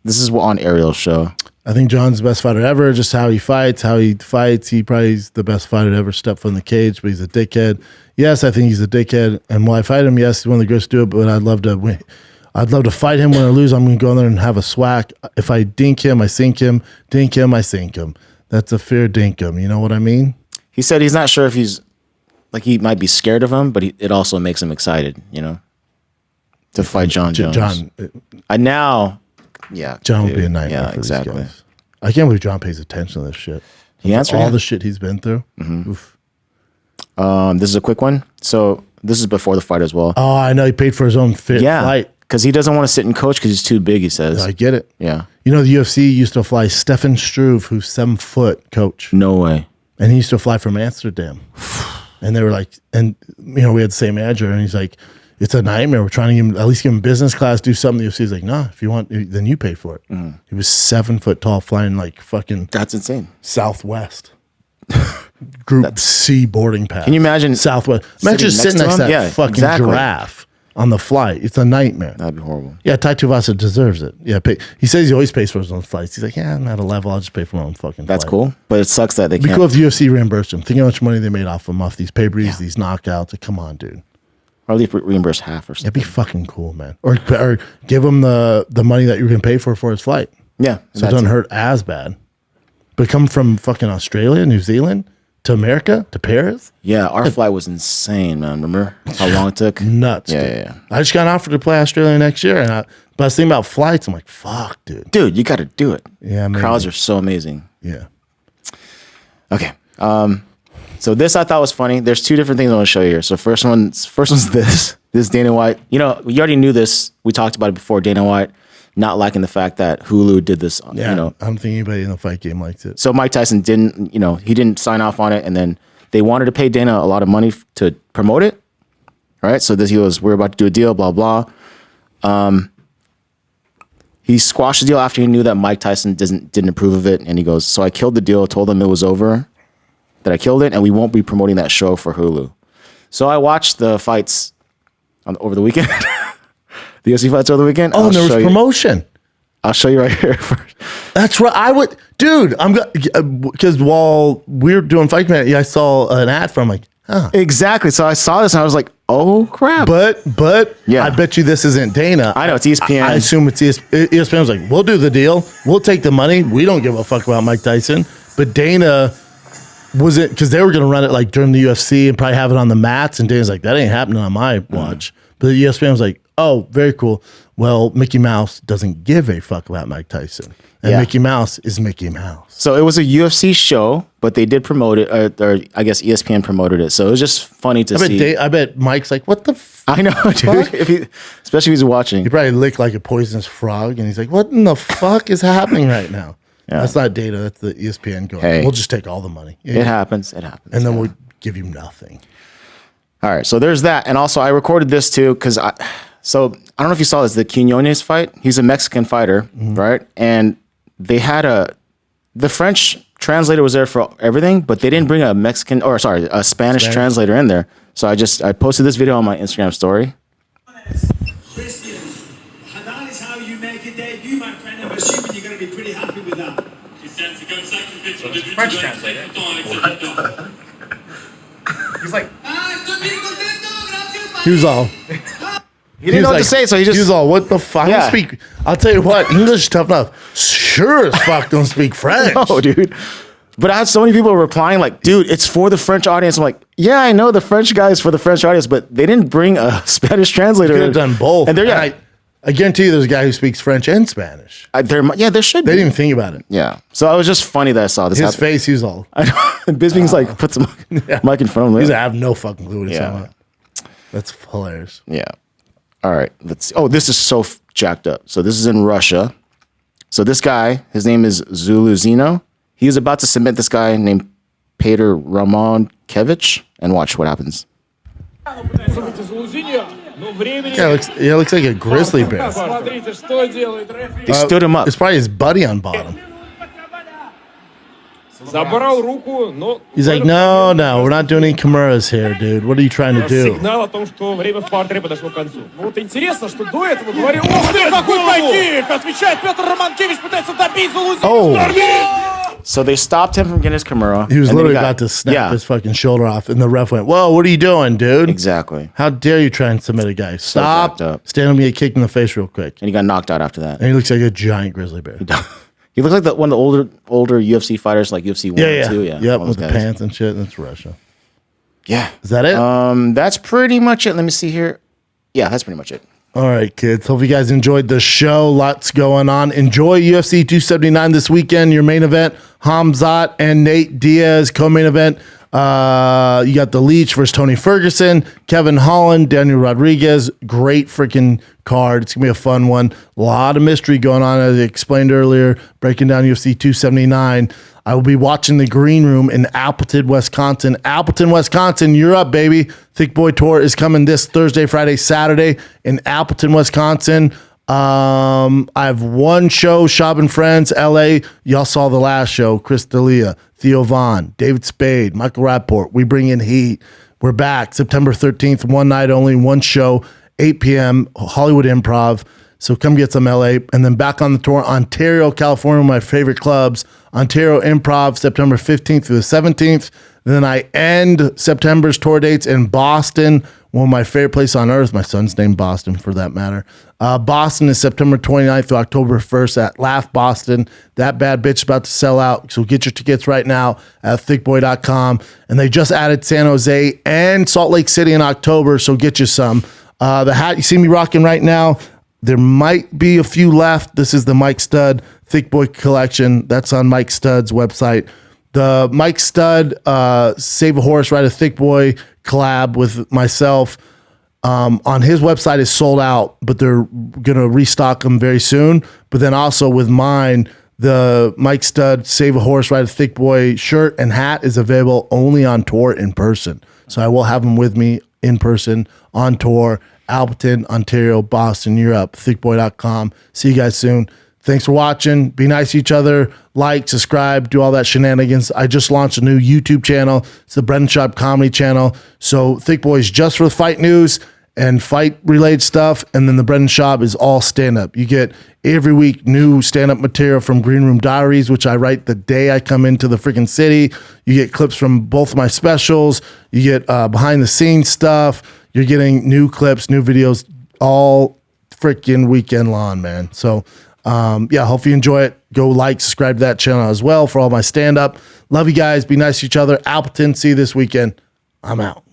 this is on Ariel's show. I think John's the best fighter ever. Just how he fights. He probably is the best fighter to ever step foot in the cage, but he's a dickhead. Yes, I think he's a dickhead. And will I fight him? Yes, he's one of the greatest to do it, but I'd love to win. I'd love to fight him. When I lose, I'm going to go in there and have a swack. If I dink him, I sink him. Dink him, I sink him. That's a fair dink him. You know what I mean? He said he's not sure if he's, like he might be scared of him, but it also makes him excited, you know, to fight John Jones. John would be a nightmare. Yeah, for exactly. These guys. I can't believe John pays attention to this shit. He answered all the shit he's been through. Mm-hmm. This is a quick one. So this is before the fight as well. Oh, I know. He paid for his own flight. Because he doesn't want to sit and coach because he's too big, he says. I get it. Yeah. You know, the UFC used to fly Stefan Struve, who's 7 foot coach. No way. And he used to fly from Amsterdam. And they were like, and, you know, we had the same manager, and he's like, it's a nightmare. We're trying to give him, at least give him business class, do something. The UFC is like, nah, if you want, then you pay for it. Mm. He was 7 foot tall, flying like fucking. That's insane. Southwest. Group C boarding pass. Can you imagine Southwest? Imagine sitting next to that fucking giraffe on the flight. It's a nightmare. That'd be horrible. Yeah, Tai Tuivasa deserves it. Yeah, he says he always pays for his own flights. He's like, yeah, I'm at a level. I'll just pay for my own fucking That's flight. cool, but it sucks that they It'd be can't. cool if the UFC reimbursed him. Think how much money they made off him, off these pay-per-views, these knockouts. Like, come on, dude. Or they reimburse half or something. It'd be fucking cool, man. Or give him the money that you're going to pay for his flight. Yeah. So it doesn't hurt as bad. But come from fucking Australia, New Zealand, to America, to Paris? Yeah, our flight was insane, man. Remember how long it took? Nuts, dude. Yeah. I just got offered to play Australia next year, but I was thinking about flights. I'm like, fuck, dude. Dude, you got to do it. Yeah, maybe. Crowds are so amazing. Yeah. Okay. So this I thought was funny. There's two different things I want to show you here. So first one's this. This Dana White. You know, you already knew this. We talked about it before. Dana White not liking the fact that Hulu did this. Yeah, you know, I don't think anybody in the fight game likes it. So Mike Tyson didn't. You know, he didn't sign off on it, and then they wanted to pay Dana a lot of money to promote it. All right. So he goes, we're about to do a deal. Blah blah. He squashed the deal after he knew that Mike Tyson didn't approve of it, and he goes, so I killed the deal. Told them it was over. That I killed it, and we won't be promoting that show for Hulu. So I watched the fights over the weekend. The UFC fights over the weekend. Oh, and there was promotion. I'll show you right here first. That's right. Dude, because while we're doing Fight Night, I saw an ad from like, huh. Exactly. So I saw this and I was like, oh crap. But yeah. I bet you this isn't Dana. I know, it's ESPN. I assume it's ESPN. ESPN was like, we'll do the deal. We'll take the money. We don't give a fuck about Mike Tyson. But Dana was it because they were going to run it like during the UFC and probably have it on the mats. And Dana's like, that ain't happening on my watch. But the ESPN was like, oh, very cool. Well, Mickey Mouse doesn't give a fuck about Mike Tyson. And Mickey Mouse is Mickey Mouse. So it was a UFC show, but they did promote it, or I guess ESPN promoted it. So it was just funny to see. I bet Mike's like, what the I know, dude. Especially if he's watching. He probably licked like a poisonous frog. And he's like, what in the fuck is happening right now? Yeah. That's not Data. That's the ESPN going, we'll just take all the money. Yeah, it happens. It happens. And then we'll give you nothing. All right. So there's that. And also I recorded this too because I don't know if you saw this, the Quinones fight. He's a Mexican fighter, right? And they had the French translator was there for everything, but they didn't bring a Spanish translator in there. So I posted this video on my Instagram story. Christian, Hadal is how you make a debut, my friend. I'm assuming you're going to be pretty happy with that. So it's a French translator. He's like, He was all. He didn't know what to say, so he was all, what the fuck? Yeah. I'll tell you what, English is tough enough. Sure as fuck don't speak French. No, dude. But I had so many people replying like, dude, it's for the French audience. I'm like, yeah, I know the French guy is for the French audience, but they didn't bring a Spanish translator. They could have done both. And I guarantee you there's a guy who speaks French and Spanish. There should be. They didn't even think about it. Yeah. So it was just funny that I saw this His happen. face, he was all. I know. And Bisping's like, puts the mic in front of him. He's like, I have no fucking clue what he's talking about. That's hilarious. Yeah. All right. Let's see. Oh, this is so jacked up. So this is in Russia. So this guy, his name is Zuluzino. He was about to submit this guy named Peter Romankevich, and watch what happens. Yeah, it looks like a grizzly bear. They stood him up. It's probably his buddy on bottom. He's like, no, we're not doing any Kimuras here, dude. What are you trying to do? Oh. So they stopped him from getting his Kimura. He was literally about to snap his fucking shoulder off, and the ref went, whoa, what are you doing, dude? Exactly. How dare you try and submit a guy? Stop. Stand up and get kicked in the face real quick. And he got knocked out after that. And he looks like a giant grizzly bear. He looks like one of the older UFC fighters, like UFC 1 and 2. Yeah. Yep, with the pants and shit. That's Russia. Yeah. Is that it? That's pretty much it. Let me see here. Yeah, that's pretty much it. All right, kids. Hope you guys enjoyed the show. Lots going on. Enjoy UFC 279 this weekend. Your main event, Khamzat and Nate Diaz. Co-main event, you got the Leech versus Tony Ferguson, Kevin Holland, Daniel Rodriguez. Great freaking card. It's going to be a fun one. A lot of mystery going on, as I explained earlier, breaking down UFC 279. I will be watching the Green Room in Appleton, Wisconsin. Appleton, Wisconsin, you're up, baby. Thick Boy Tour is coming this Thursday, Friday, Saturday in Appleton, Wisconsin. I have one show, Schaub and Friends, LA. Y'all saw the last show. Chris D'Elia, Theo Vaughn, David Spade, Michael Rapport. We bring in heat. We're back September 13th, one night only, one show, 8 p.m., Hollywood Improv. So come get some LA. And then back on the tour, Ontario, California, my favorite clubs. Ontario Improv, September 15th through the 17th. Then I end September's tour dates in Boston, one of my favorite places on earth. My son's named Boston, for that matter. Boston is September 29th through October 1st at Laugh Boston. That bad bitch is about to sell out. So get your tickets right now at thickboy.com. And they just added San Jose and Salt Lake City in October, so get you some. The hat you see me rocking right now, there might be a few left. This is the Mike Stud Thick Boy collection. That's on Mike Stud's website. The Mike Stud Save a Horse, Ride a Thick Boy collab with myself on his website is sold out, but they're going to restock them very soon. But then also with mine, the Mike Stud Save a Horse, Ride a Thick Boy shirt and hat is available only on tour in person. So I will have them with me in person on tour. Appleton, Ontario, Boston, Europe, thickboy.com. See you guys soon. Thanks for watching. Be nice to each other. Like, subscribe, do all that shenanigans. I just launched a new YouTube channel. It's the Brendan Schaub Comedy Channel. So Thick Boy is just for the fight news and fight-related stuff. And then the Brendan Schaub is all stand-up. You get every week new stand-up material from Green Room Diaries, which I write the day I come into the freaking city. You get clips from both my specials. You get behind-the-scenes stuff. You're getting new clips, new videos, all freaking weekend long, man. So, hope you enjoy it. Go like, subscribe to that channel as well for all my stand-up. Love you guys. Be nice to each other. Appleton, see you this weekend. I'm out.